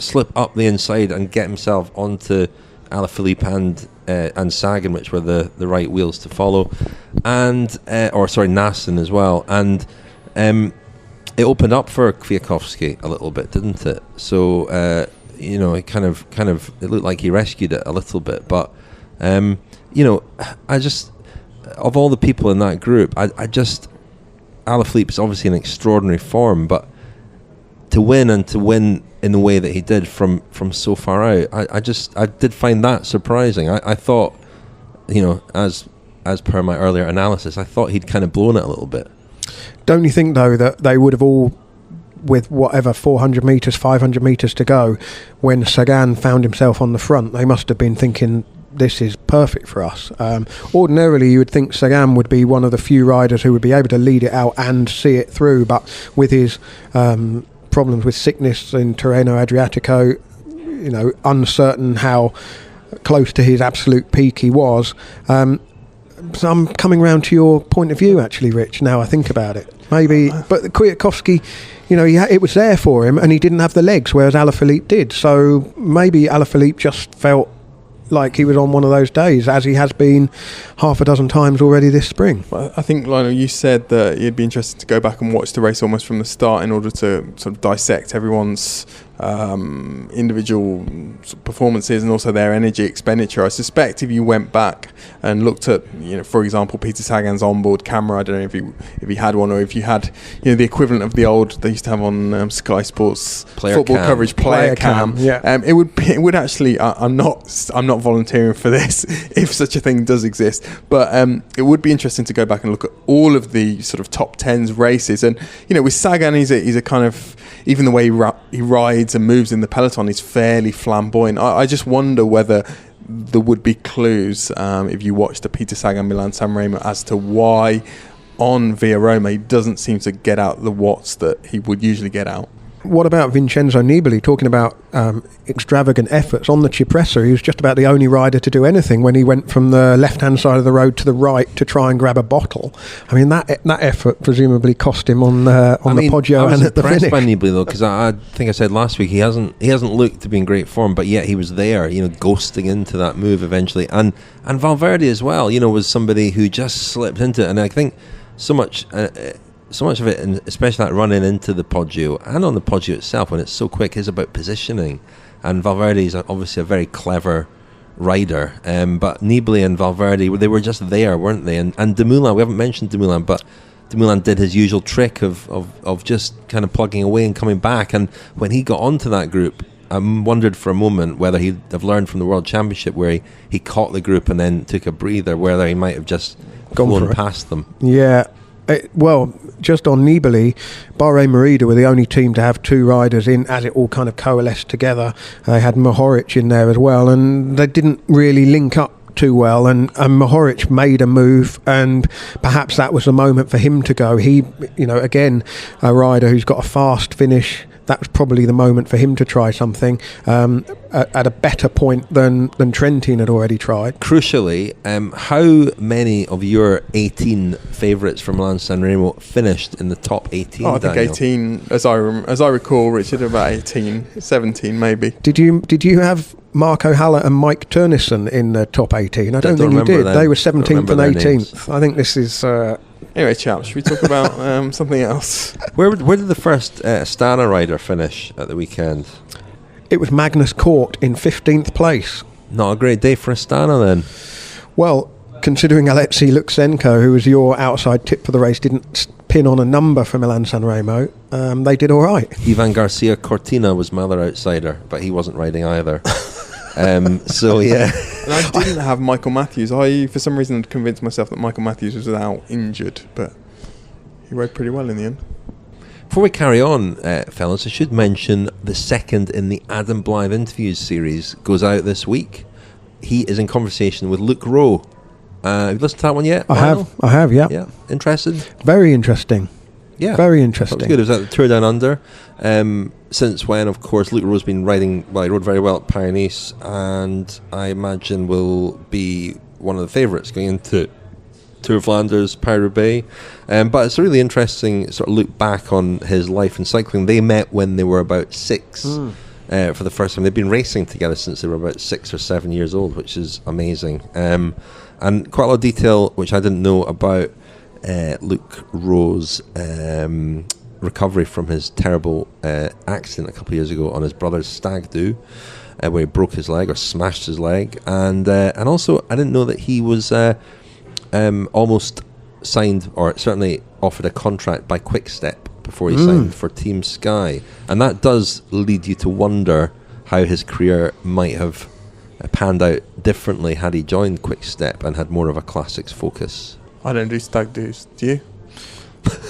slip up the inside and get himself onto Alaphilippe and Sagan, which were the right wheels to follow, and Nassen as well, and it opened up for Kwiatkowski a little bit, didn't it? So it kind of it looked like he rescued it a little bit, but I just, of all the people in that group, Alaphilippe's obviously in extraordinary form, but to win in the way that he did from so far out, I did find that surprising. I thought, as per my earlier analysis, I thought he'd kind of blown it a little bit. Don't you think, though, that they would have all, with whatever 400 metres, 500 metres to go, when Sagan found himself on the front, they must have been thinking, this is perfect for us. Ordinarily, you would think Sagan would be one of the few riders who would be able to lead it out and see it through, but with his problems with sickness in Tirreno Adriatico, uncertain how close to his absolute peak he was. So I'm coming round to your point of view, actually, Rich, now I think about it. Maybe, but Kwiatkowski, it was there for him, and he didn't have the legs, whereas Alaphilippe did. So maybe Alaphilippe just felt like he was on one of those days, as he has been half a dozen times already this spring. Well, I think, Lionel, you said that you'd be interested to go back and watch the race almost from the start in order to sort of dissect everyone's individual performances and also their energy expenditure. I suspect if you went back and looked at, for example, Peter Sagan's onboard camera, I don't know if he had one, or if you had, the equivalent of the old they used to have on Sky Sports player football cam. coverage, player cam. Yeah. It would actually. I'm not volunteering for this if such a thing does exist, but it would be interesting to go back and look at all of the sort of top 10s races, and with Sagan, he's a kind of, even the way he rides and moves in the peloton is fairly flamboyant. I just wonder whether there would be clues if you watch the Peter Sagan Milan-Sanremo as to why on Via Roma he doesn't seem to get out the watts that he would usually get out. What about Vincenzo Nibali, talking about extravagant efforts on the Cipressa? He was just about the only rider to do anything when he went from the left-hand side of the road to the right to try and grab a bottle. I mean, that effort presumably cost him on the Poggio and at the finish. I was impressed by Nibali, though, because I think I said last week he hasn't looked to be in great form, but yet he was there, ghosting into that move eventually. And Valverde as well, was somebody who just slipped into it, and I think so much of it, and especially that running into the Poggio and on the Poggio itself when it's so quick, is about positioning. And Valverde is obviously a very clever rider, but Nibali and Valverde, they were just there, weren't they? And Dumoulin, we haven't mentioned Dumoulin, but Dumoulin did his usual trick of just kind of plugging away and coming back. And when he got onto that group, I wondered for a moment whether he'd have learned from the World Championship, where he caught the group and then took a breather, whether he might have just flown past them. Yeah. Just on Nibali, Bahrain Merida were the only team to have two riders in as it all kind of coalesced together. They had Mohoric in there as well, and they didn't really link up too well, and Mohoric made a move, and perhaps that was the moment for him to go. He, again, a rider who's got a fast finish, that was probably the moment for him to try something at a better point than Trentin had already tried. Crucially, how many of your 18 favourites from Milan-Sanremo finished in the top 18? I think 18, as I recall, Richard, about 18, 17 maybe. Did you have Marco Haller and Mike Turnison in the top 18? I don't think you did. Them. They were 17th and 18th. I think this is Anyway, chaps, should we talk about something else? Where did the first Astana rider finish at the weekend? It was Magnus Cort in 15th place. Not a great day for Astana then. Well, considering Alexei Lukashenko, who was your outside tip for the race, didn't pin on a number for Milan-Sanremo, they did all right. Ivan Garcia Cortina was my other outsider, but he wasn't riding either. So yeah. And I didn't have Michael Matthews. I, for some reason, convinced myself that Michael Matthews was out injured, but he rode pretty well in the end. Before we carry on, fellas, I should mention the second in the Adam Blythe interviews series goes out this week. He is in conversation with Luke Rowe. Have you listened to that one yet? I have, yeah. Yeah, interested? Very interesting. Yeah, very interesting. That was good. It was at the Tour Down Under. Since when, of course, Luke Rowe's been riding. Well, he rode very well at Paris-Nice, and I imagine will be one of the favourites going into Tour of Flanders, Paris-Roubaix. But it's a really interesting sort of look back on his life in cycling. They met when they were about 6 for the first time. They've been racing together since they were about 6 or 7 years old, which is amazing. And quite a lot of detail which I didn't know about Luke Rowe's recovery from his terrible accident a couple of years ago on his brother's stag do, where he broke his leg or smashed his leg, and also I didn't know that he was almost signed, or certainly offered a contract by Quick Step before he signed for Team Sky, and that does lead you to wonder how his career might have panned out differently had he joined Quick Step and had more of a classics focus. I don't do stag do's. Do you?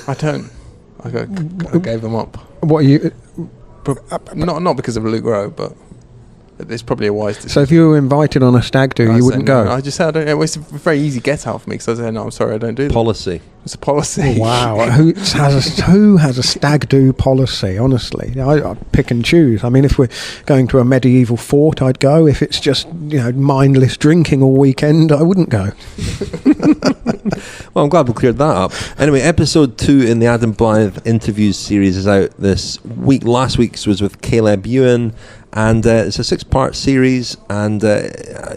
I don't. I gave them up. What are you? Not because of Luke Rowe, but it's probably a wise decision. So if you were invited on a stag do, you wouldn't go? I just said I don't. It's a very easy get out for me because I said no. I'm sorry, I don't do that. Policy. It's a policy. Wow. Who has a stag do policy? Honestly, I pick and choose. I mean, if we're going to a medieval fort, I'd go. If it's just mindless drinking all weekend, I wouldn't go. Well, I'm glad we cleared that up. Anyway, episode 2 in the Adam Blythe interviews series is out this week. Last week's was with Caleb Ewan, and it's a 6-part series. And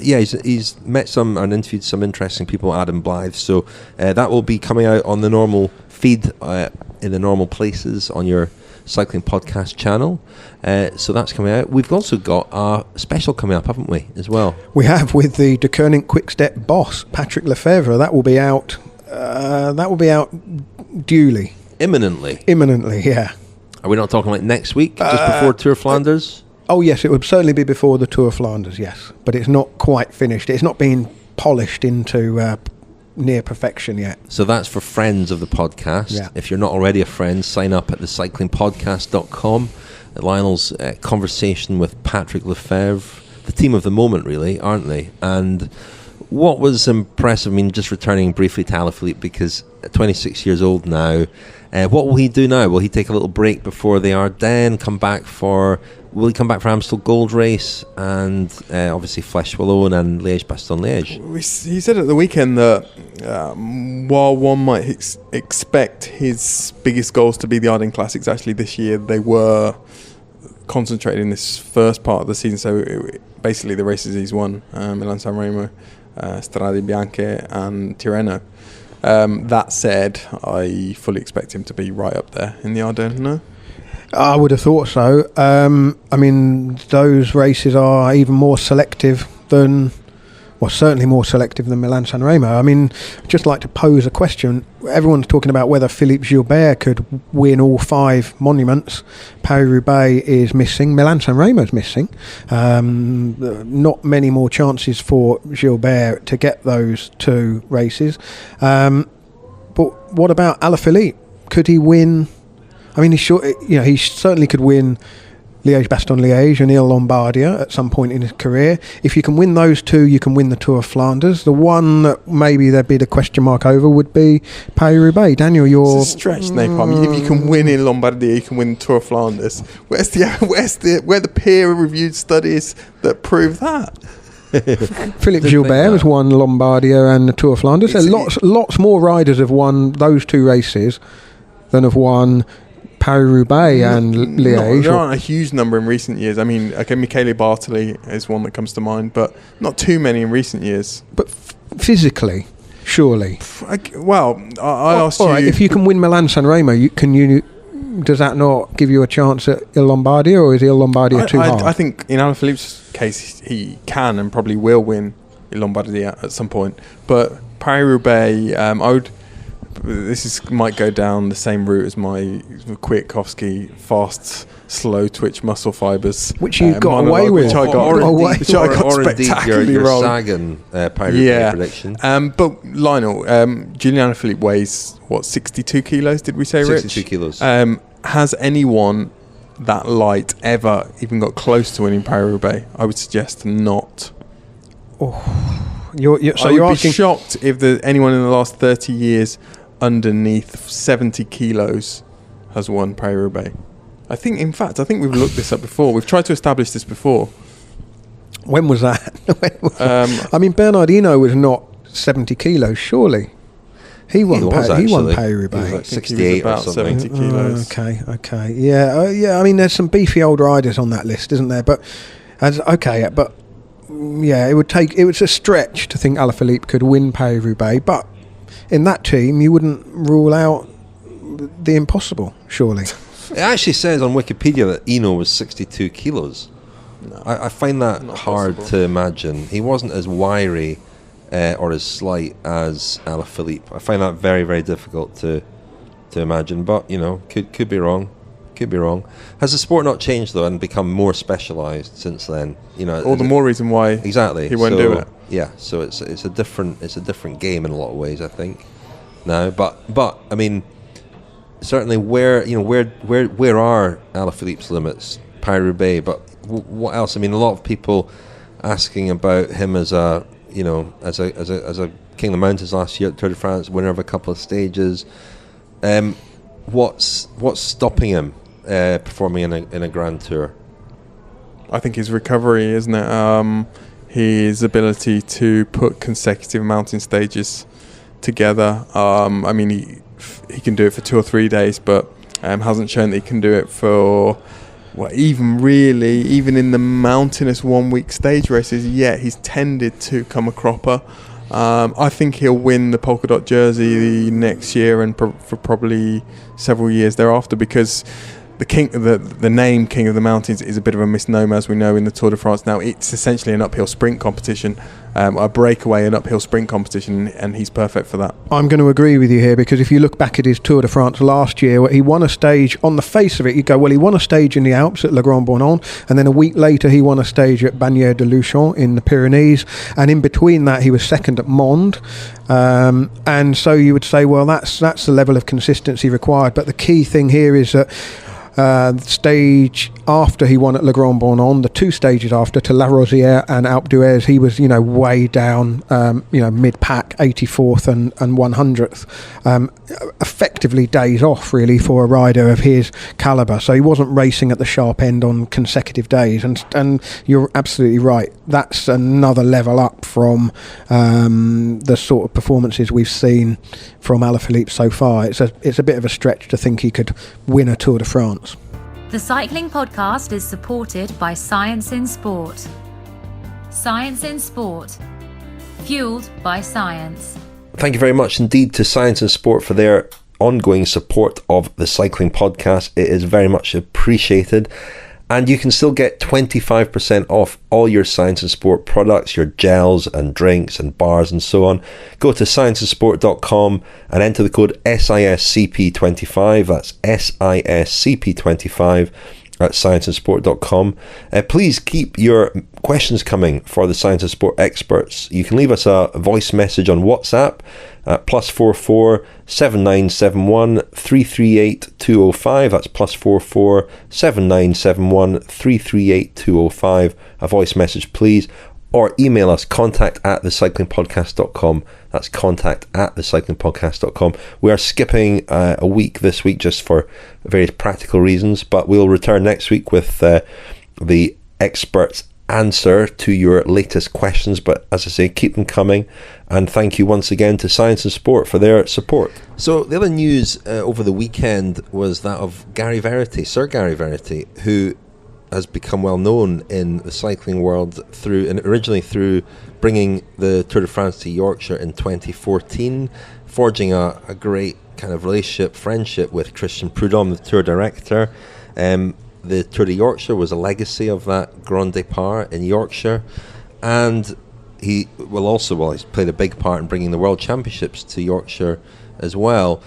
he's met some and interviewed some interesting people, Adam Blythe. So that will be coming out on the normal feed in the normal places on your cycling podcast channel. So that's coming out. We've also got a special coming up, haven't we, as well? We have, with the Deceuninck-Quick Step boss, Patrick Lefevre. That will be out. Duly. Imminently, yeah. Are we not talking like next week, just before Tour of Flanders? Oh yes, it would certainly be before the Tour of Flanders, yes. But it's not quite finished. It's not been polished into near perfection yet. So that's for friends of the podcast. Yeah. If you're not already a friend, sign up at thecyclingpodcast.com. Lionel's conversation with Patrick Lefevre, the team of the moment, really, aren't they? And what was impressive, I mean, just returning briefly to Alaphilippe, because at 26 years old now, what will he do now? Will he take a little break before the Ardennes, will he come back for Amstel Gold Race, and obviously Flèche Wallonne and Liège-Bastogne-Liège? He said at the weekend that while one might expect his biggest goals to be the Ardennes Classics, actually this year they were concentrated in this first part of the season. So basically the races he's won, Milan-Sanremo, Strade Bianche and Tirreno. That said, I fully expect him to be right up there in the Ardennes. No? I would have thought so. I mean, those races are even more selective than, well, certainly more selective than Milan-Sanremo. I mean, I'd just like to pose a question. Everyone's talking about whether Philippe Gilbert could win all 5 monuments. Paris-Roubaix is missing. Milan-Sanremo is missing. Not many more chances for Gilbert to get those 2 races. But what about Alaphilippe? Could he win? I mean, he certainly could win Liège-Bastogne-Liège and Il-Lombardia at some point in his career. If you can win those 2, you can win the Tour of Flanders. The one that maybe there'd be the question mark over would be Paris-Roubaix. Daniel, you're... It's a stretch, Napalm. If you can win Il-Lombardia, you can win the Tour of Flanders. Where are the peer-reviewed studies that prove that? Philippe Gilbert has won Lombardia and the Tour of Flanders. Lots more riders have won those 2 races than have won Paris-Roubaix and Liège. There aren't a huge number in recent years. I mean, okay, Michele Bartoli is one that comes to mind, but not too many in recent years. But physically, surely. I asked All you. right, if you can win Milan-Sanremo, does that not give you a chance at Il Lombardia, or is Il Lombardia too hard? I think in Alaphilippe's case, he can and probably will win Il Lombardia at some point. But Paris-Roubaix, might go down the same route as my Kwiatkowski fast, slow twitch muscle fibres, which you got away with, which I got spectacularly your wrong. Sagan Paris-Roubaix prediction. But Lionel, Julian Alaphilippe weighs 62 kilos? Did we say, 62 Rich? kilos. Has anyone that light ever even got close to winning Paris-Roubaix? I would suggest not. You're be shocked if anyone in the last 30 years underneath 70 kilos has won Paris-Roubaix. I think we've looked this up before. We've tried to establish this before. When was that? I mean, Bernardino was not 70 kilos, surely. He won Paris-Roubaix. He was like 68 about or something. 70 kilos. Okay. Yeah. I mean, there's some beefy old riders on that list, isn't there? But yeah, it was a stretch to think Alaphilippe could win Paris-Roubaix, but in that team, you wouldn't rule out the impossible, surely. It actually says on Wikipedia that Eno was 62 kilos. No, I find that hard to imagine. He wasn't as wiry or as slight as Alaphilippe. I find that very, very difficult to imagine. But, could be wrong. Could be wrong. Has the sport not changed, though, and become more specialised since then? All the more reason why exactly he won't do it. Yeah, so it's a different game in a lot of ways, I think. Now, but I mean, certainly where are Alaphilippe's limits? Paris-Roubaix, but what else? I mean, a lot of people asking about him as a King of the Mountains last year at Tour de France, winner of a couple of stages. What's stopping him performing in a Grand Tour? I think his recovery, isn't it? His ability to put consecutive mountain stages together. I mean, he can do it for 2 or 3 days, but hasn't shown that he can do it for even in the mountainous 1 week stage races. Yet he's tended to come a cropper. I think he'll win the polka dot jersey next year and for probably several years thereafter, because the name King of the Mountains is a bit of a misnomer, as we know, in the Tour de France now. It's essentially an uphill sprint competition, a breakaway, an uphill sprint competition, and he's perfect for that. I'm going to agree with you here, because if you look back at his Tour de France last year, where he won a stage, on the face of it, you go, well, he won a stage in the Alps at Le Grand Bornand, and then a week later he won a stage at Bagnères de Luchon in the Pyrenees, and in between that he was second at Mende. And so you would say, well, that's the level of consistency required. But the key thing here is that the stage after he won at Le Grand Bornand, the 2 stages after, to La Rosière and Alpe d'Huez, he was way down, mid-pack, 84th and 100th, effectively days off really for a rider of his calibre. So he wasn't racing at the sharp end on consecutive days, and you're absolutely right, that's another level up from the sort of performances we've seen from Alaphilippe so far. It's a bit of a stretch to think he could win a Tour de France. The Cycling Podcast is supported by Science in Sport. Science in Sport. Fueled by science. Thank you very much indeed to Science in Sport for their ongoing support of the Cycling Podcast. It is very much appreciated. And you can still get 25% off all your Science and Sport products, your gels and drinks and bars and so on. Go to scienceandsport.com and enter the code SISCP25. That's SISCP25 at scienceandsport.com. Please keep your questions coming for the Science and Sport experts. You can leave us a voice message on WhatsApp at +44 7971 338 205. That's +44 7971 338 205. A voice message, please. Or email us, contact@thecyclingpodcast.com. That's contact@thecyclingpodcast.com. We are skipping a week this week just for various practical reasons, but we'll return next week with the experts' answer to your latest questions. But as I say, keep them coming, and thank you once again to Science and Sport for their support. So the other news over the weekend was that of Gary Verity, Sir Gary Verity, who has become well known in the cycling world originally through bringing the Tour de France to Yorkshire in 2014, forging a great kind of friendship with Christian Prudhomme, the tour director. The Tour de Yorkshire was a legacy of that Grand Départ in Yorkshire, and he will also, he's played a big part in bringing the World Championships to Yorkshire as well.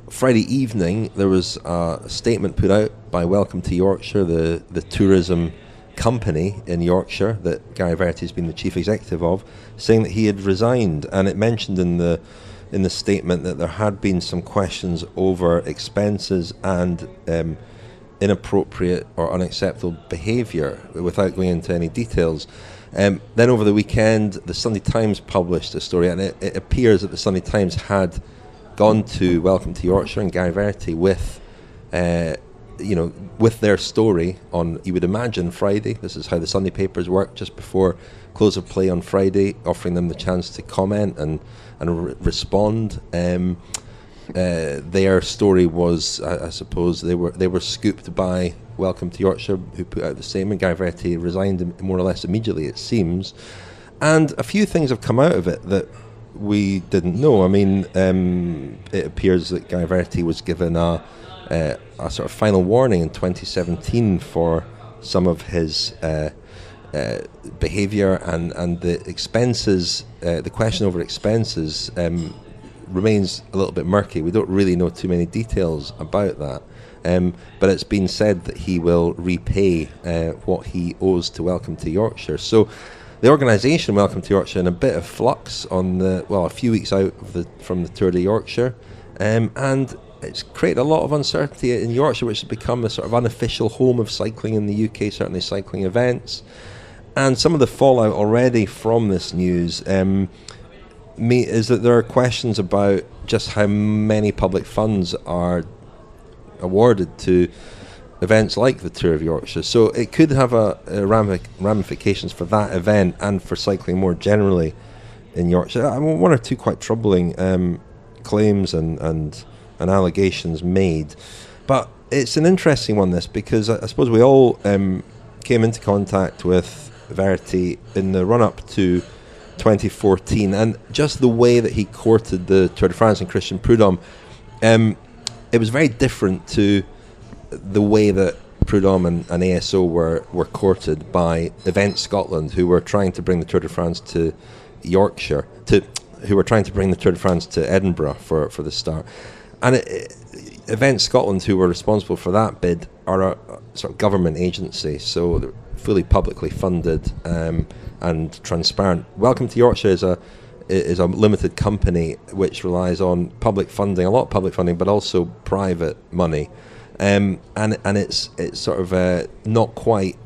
Friday evening, there was a statement put out by Welcome to Yorkshire, the tourism company in Yorkshire that Gary Verity has been the chief executive of, saying that he had resigned. And it mentioned in the statement that there had been some questions over expenses and inappropriate or unacceptable behaviour, without going into any details. Then over the weekend, the Sunday Times published a story, and it appears that the Sunday Times had gone to Welcome to Yorkshire and Gary Verity with their story on, you would imagine, Friday. This is how the Sunday papers work, just before close of play on Friday, offering them the chance to comment and respond. Their story was, I suppose, they were scooped by Welcome to Yorkshire, who put out the statement. Gary Verity resigned more or less immediately, it seems. And a few things have come out of it that we didn't know. I mean, it appears that Gary Verity was given a sort of final warning in 2017 for some of his behaviour, and the expenses. The question over expenses remains a little bit murky. We don't really know too many details about that. But it's been said that he will repay what he owes to Welcome to Yorkshire. So the organisation Welcome to Yorkshire in a bit of flux a few weeks out from the Tour de Yorkshire, and it's created a lot of uncertainty in Yorkshire, which has become a sort of unofficial home of cycling in the UK, certainly cycling events. And some of the fallout already from this news is that there are questions about just how many public funds are awarded to events like the Tour of Yorkshire. So it could have ramifications for that event and for cycling more generally in Yorkshire. One or two quite troubling claims and allegations made. But it's an interesting one, this, because I suppose we all came into contact with Verity in the run-up to 2014, and just the way that he courted the Tour de France and Christian Prudhomme, it was very different to the way that Prudhomme and ASO were courted by Event Scotland, who were trying to bring the Tour de France to Yorkshire, who were trying to bring the Tour de France to Edinburgh for the start. And Event Scotland, who were responsible for that bid, are a sort of government agency, so they're fully publicly funded and transparent. Welcome to Yorkshire is a limited company which relies on public funding, a lot of public funding, but also private money, and it's sort of not quite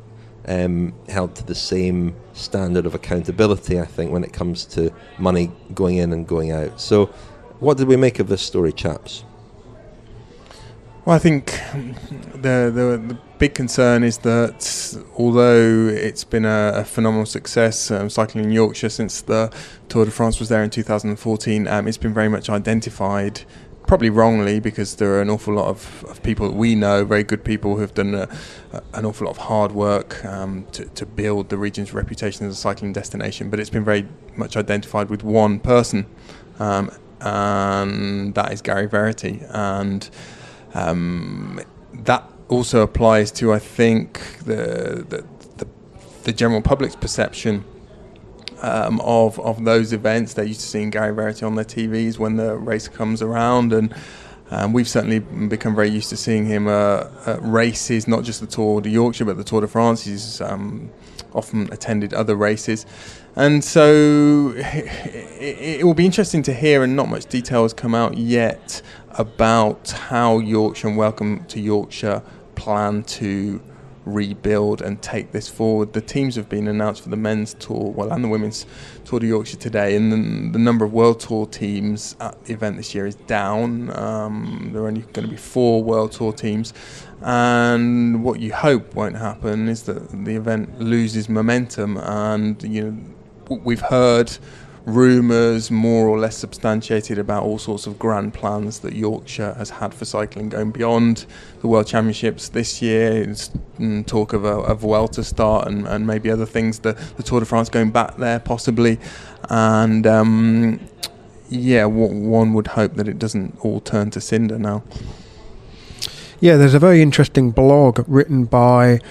held to the same standard of accountability, I think, when it comes to money going in and going out. So, what did we make of this story, chaps? Well, I think the big concern is that although it's been a phenomenal success cycling in Yorkshire since the Tour de France was there in 2014, it's been very much identified, probably wrongly, because there are an awful lot of people that we know, very good people who have done an awful lot of hard work to build the region's reputation as a cycling destination, but it's been very much identified with one person, and that is Gary Verity. And that also applies to, I think, the general public's perception of those events. They're used to seeing Gary Verity on their TVs when the race comes around, and we've certainly become very used to seeing him at races, not just the Tour de Yorkshire but the Tour de France. He's often attended other races, and so it will be interesting to hear, and not much detail has come out yet about how Yorkshire and Welcome to Yorkshire plan to rebuild and take this forward. The teams have been announced for the men's tour, and the women's Tour de Yorkshire today, and the number of World Tour teams at the event this year is down. There are only going to be 4 World Tour teams, and what you hope won't happen is that the event loses momentum. And we've heard rumours, more or less substantiated, about all sorts of grand plans that Yorkshire has had for cycling going beyond the World Championships this year. It's talk of a Vuelta start and maybe other things, the Tour de France going back there possibly. And one would hope that it doesn't all turn to cinder now. Yeah, there's a very interesting blog written by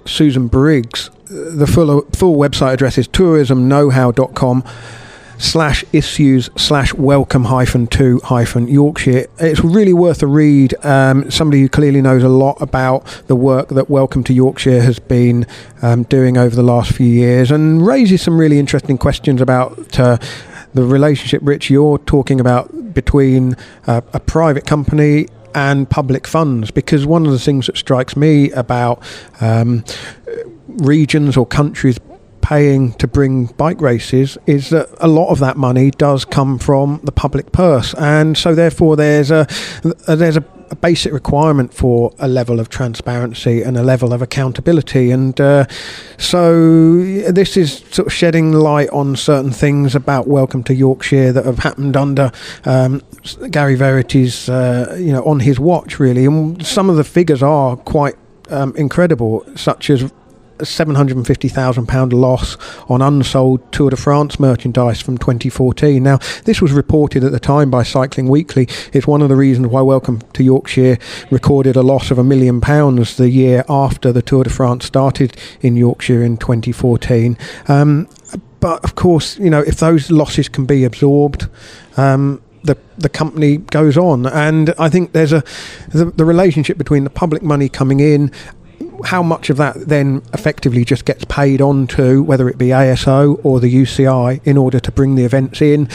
Susan Briggs. The full website address is tourismknowhow.com/issues/welcome-to-Yorkshire. It's really worth a read. Somebody who clearly knows a lot about the work that Welcome to Yorkshire has been doing over the last few years, and raises some really interesting questions about the relationship, Rich, you're talking about between a private company and public funds, because one of the things that strikes me about regions or countries paying to bring bike races is that a lot of that money does come from the public purse, and so therefore there's a basic requirement for a level of transparency and a level of accountability, and so this is sort of shedding light on certain things about Welcome to Yorkshire that have happened under Gary Verity's on his watch, really, and some of the figures are quite incredible, such as a £750,000 loss on unsold Tour de France merchandise from 2014. Now, this was reported at the time by Cycling Weekly. It's one of the reasons why Welcome to Yorkshire recorded a loss of £1 million the year after the Tour de France started in Yorkshire in 2014. But of course, if those losses can be absorbed, the company goes on. And I think there's the relationship between the public money coming in, how much of that then effectively just gets paid on to whether it be ASO or the UCI in order to bring the events in.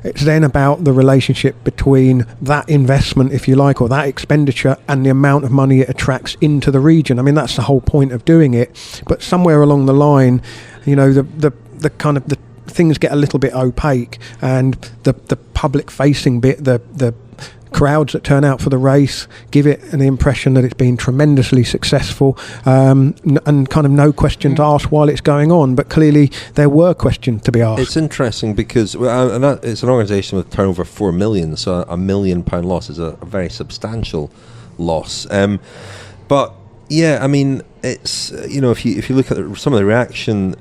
It's then about the relationship between that investment, if you like, or that expenditure, and the amount of money it attracts into the region. I mean, that's the whole point of doing it. But somewhere along the line, the kind of the things get a little bit opaque, and the public facing bit, the crowds that turn out for the race give it an impression that it's been tremendously successful, and kind of no questions asked while it's going on, but clearly there were questions to be asked. It's interesting because it's an organisation with turnover 4 million, so £1 million loss is a very substantial loss. But yeah, I mean, it's if you look at some of the reaction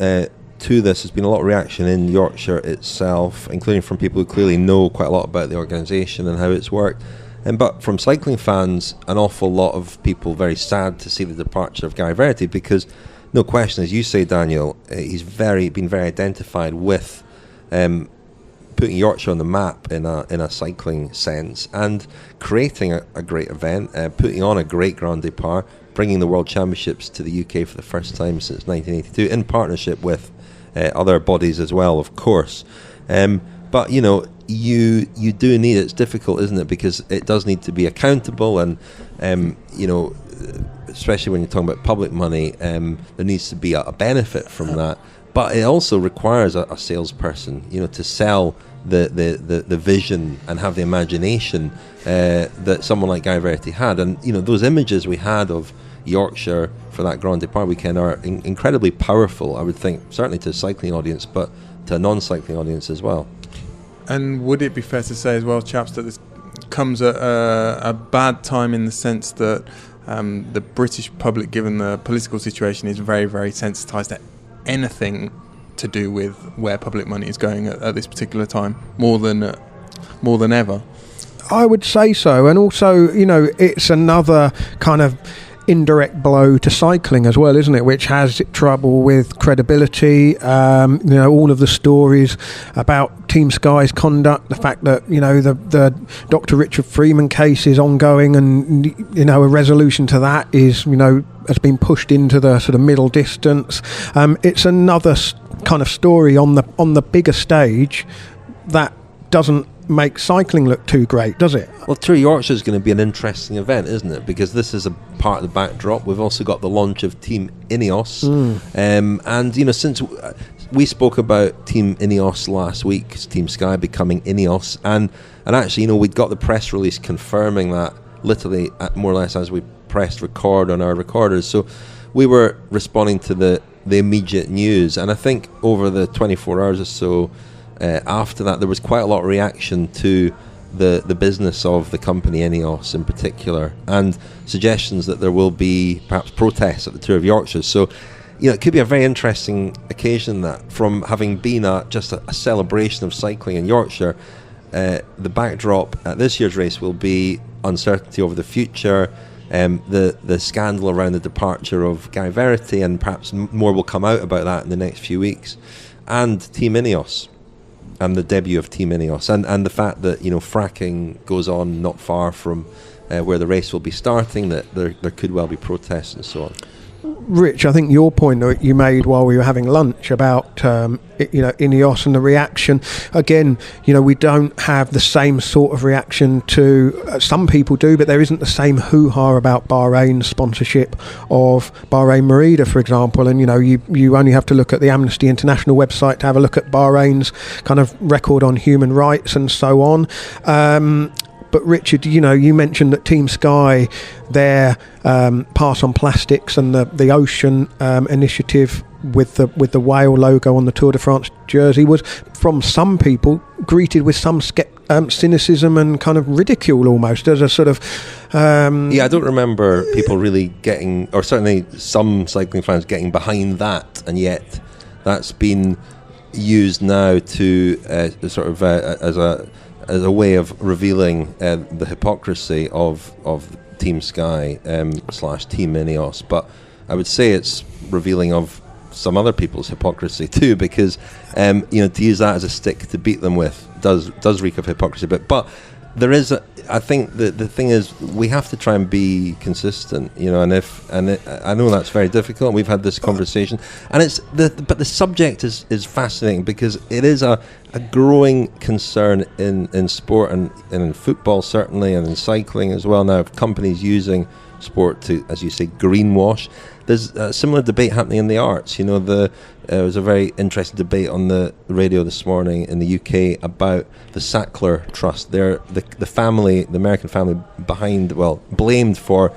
to this, there's been a lot of reaction in Yorkshire itself, including from people who clearly know quite a lot about the organisation and how it's worked. But from cycling fans, an awful lot of people very sad to see the departure of Gary Verity, because no question, as you say, Daniel, he's been very identified with putting Yorkshire on the map in a cycling sense, and creating a great event, putting on a great Grand Départ, bringing the World Championships to the UK for the first time since 1982 in partnership with other bodies as well, of course. But you do need, it's difficult, isn't it, because it does need to be accountable, and especially when you're talking about public money, there needs to be a benefit from that. But it also requires a salesperson, to sell the vision and have the imagination that someone like Gary Verity had. And those images we had of Yorkshire for that Grand Départ weekend are incredibly powerful, I would think, certainly to a cycling audience, but to a non-cycling audience as well. And would it be fair to say as well, chaps, that this comes at a bad time, in the sense that the British public, given the political situation, is very, very sensitised to anything to do with where public money is going at this particular time, more than ever? I would say so. And also, it's another kind of indirect blow to cycling as well, isn't it, which has trouble with credibility. All of the stories about Team Sky's conduct, the fact that the Dr. Richard Freeman case is ongoing, and a resolution to that is has been pushed into the sort of middle distance. It's another kind of story on the bigger stage that doesn't make cycling look too great, does it? Well, Tour Yorkshire is going to be an interesting event, isn't it? Because this is a part of the backdrop. We've also got the launch of Team Ineos, and since we spoke about Team Ineos last week, Team Sky becoming Ineos, and actually, we'd got the press release confirming that literally more or less as we pressed record on our recorders. So we were responding to the the immediate news. And I think over the 24 hours or so after that, there was quite a lot of reaction to the business of the company, Ineos in particular, and suggestions that there will be perhaps protests at the Tour of Yorkshire. So, it could be a very interesting occasion, that from having been just a celebration of cycling in Yorkshire, the backdrop at this year's race will be uncertainty over the future, the scandal around the departure of Gary Verity, and perhaps more will come out about that in the next few weeks, and Team Ineos and the debut of Team Ineos, and the fact that fracking goes on not far from where the race will be starting, that there could well be protests and so on. Rich, I think your point that you made while we were having lunch about Ineos and the reaction, again, we don't have the same sort of reaction to some people do, but there isn't the same hoo-ha about Bahrain's sponsorship of Bahrain Merida, for example. And you only have to look at the Amnesty International website to have a look at Bahrain's kind of record on human rights and so on. But Richard, you mentioned that Team Sky, their Pass on Plastics and the Ocean initiative with the whale logo on the Tour de France jersey was, from some people, greeted with some cynicism and kind of ridicule almost, as a sort of... I don't remember people really getting, or certainly some cycling fans getting behind that, and yet that's been used now to as a way of revealing the hypocrisy of Team Sky / Team Ineos. But I would say it's revealing of some other people's hypocrisy too, because to use that as a stick to beat them with does reek of hypocrisy. But there is I think the thing is, we have to try and be consistent, I know that's very difficult. We've had this conversation, and but the subject is fascinating, because it is a growing concern in sport and in football certainly, and in cycling as well now, of companies using sport to, as you say, greenwash. There's a similar debate happening in the arts. There was a very interesting debate on the radio this morning in the UK about the Sackler Trust. They're the family, the American family blamed for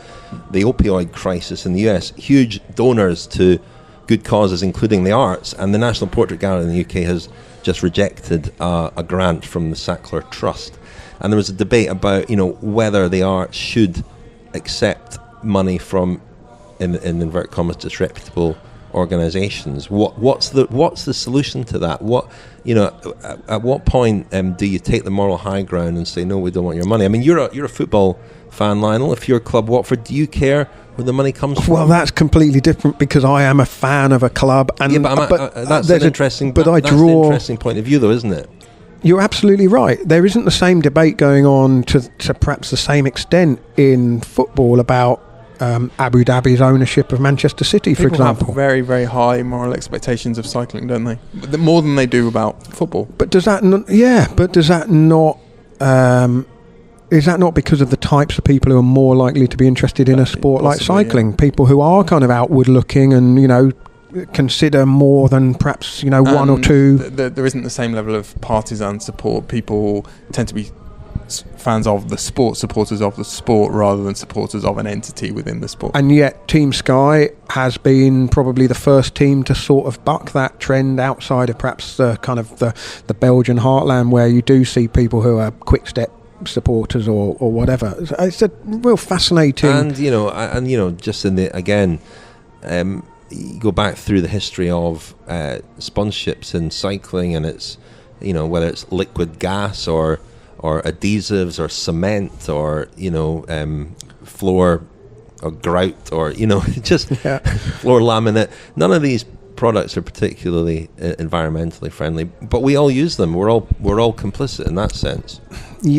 the opioid crisis in the US. Huge donors to good causes, including the arts, and the National Portrait Gallery in the UK has just rejected a grant from the Sackler Trust. And there was a debate about whether the arts should accept money from, in inverted commas, disreputable organisations. What's the solution to that? At what point do you take the moral high ground and say, no, we don't want your money? I mean, you're a football fan, Lionel. If you're Club Watford, do you care where the money comes from? Well, that's completely different, because I am a fan of a club, and that's an interesting. That's an interesting point of view, though, isn't it? You're absolutely right. There isn't the same debate going on to perhaps the same extent in football about Abu Dhabi's ownership of Manchester City, for example. People have very, very high moral expectations of cycling, don't they? More than they do about football. But does that not? Yeah, but does that not? Is that not because of the types of people who are more likely to be interested in a sport like cycling? Yeah. People who are kind of outward looking and consider more than perhaps one or two. There isn't the same level of partisan support. People tend to be fans of the sport, supporters of the sport, rather than supporters of an entity within the sport. And yet Team Sky has been probably the first team to sort of buck that trend outside of perhaps the kind of the Belgian heartland, where you do see people who are Quick Step supporters or whatever. It's a real fascinating, and just in the again, you go back through the history of sponsorships in cycling, and it's whether it's liquid gas or adhesives or cement or floor or grout or just floor laminate. None of these products are particularly environmentally friendly, but we all use them. We're all complicit in that sense.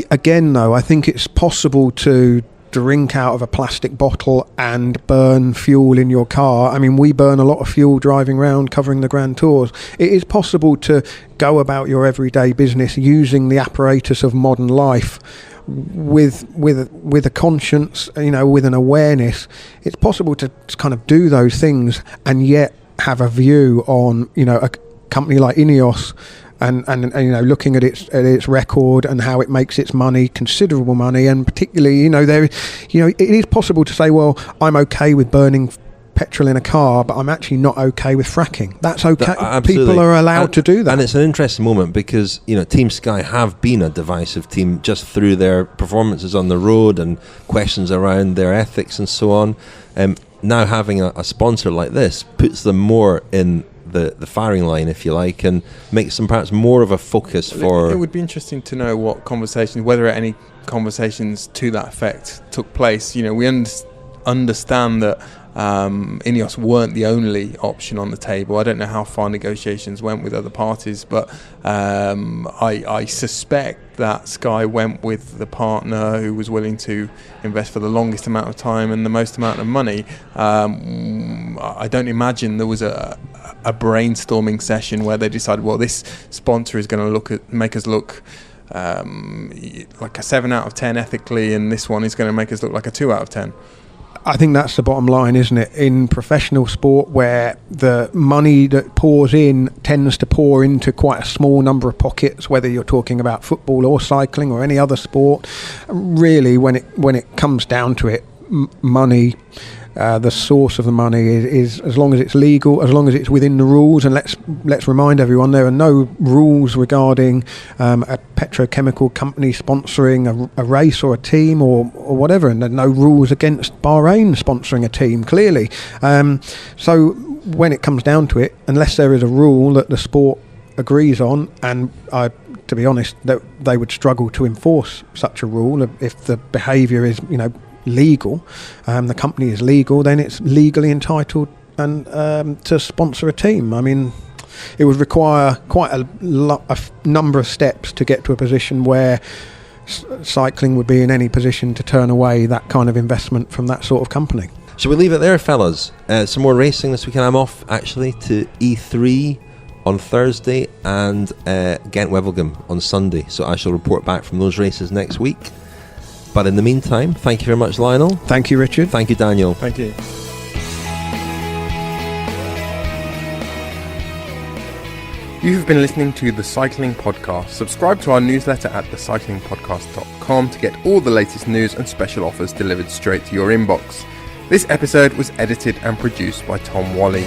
Again, though, I think it's possible to drink out of a plastic bottle and burn fuel in your car. I mean, we burn a lot of fuel driving around covering the Grand Tours. It is possible to go about your everyday business using the apparatus of modern life with a conscience, with an awareness. It's possible to kind of do those things and yet have a view on a company like Ineos and looking at its record and how it makes its money, considerable money, and particularly it is possible to say, well, I'm okay with burning petrol in a car, but I'm actually not okay with fracking. That's okay. Absolutely. People are allowed to do that. And it's an interesting moment because, Team Sky have been a divisive team just through their performances on the road and questions around their ethics and so on. Now having a sponsor like this puts them more in the firing line, if you like, and makes them perhaps more of a focus for... It would be interesting to know what conversations, whether any conversations to that effect took place. We understand that Ineos weren't the only option on the table. I don't know how far negotiations went with other parties, but I suspect that Sky went with the partner who was willing to invest for the longest amount of time and the most amount of money. I don't imagine there was a brainstorming session where they decided, well, this sponsor is going to make us look like a 7 out of 10 ethically, and this one is going to make us look like a 2 out of 10. I think that's the bottom line, isn't it? In professional sport, where the money that pours in tends to pour into quite a small number of pockets, whether you're talking about football or cycling or any other sport, really, when it comes down to it, money, the source of the money is as long as it's legal, as long as it's within the rules. And let's remind everyone, there are no rules regarding a petrochemical company sponsoring a race or a team or whatever, and there are no rules against Bahrain sponsoring a team, clearly. So when it comes down to it, unless there is a rule that the sport agrees on, and to be honest, that they would struggle to enforce such a rule if the behaviour is, legal, the company is legal, then it's legally entitled and to sponsor a team. I mean, it would require quite a number of steps to get to a position where cycling would be in any position to turn away that kind of investment from that sort of company. Shall we leave it there, fellas? Some more racing this weekend. I'm off actually to E3 on Thursday and Ghent-Wevelgem on Sunday, so I shall report back from those races next week. But in the meantime, thank you very much, Lionel. Thank you, Richard. Thank you, Daniel. Thank you. You've been listening to The Cycling Podcast. Subscribe to our newsletter at thecyclingpodcast.com to get all the latest news and special offers delivered straight to your inbox. This episode was edited and produced by Tom Wally.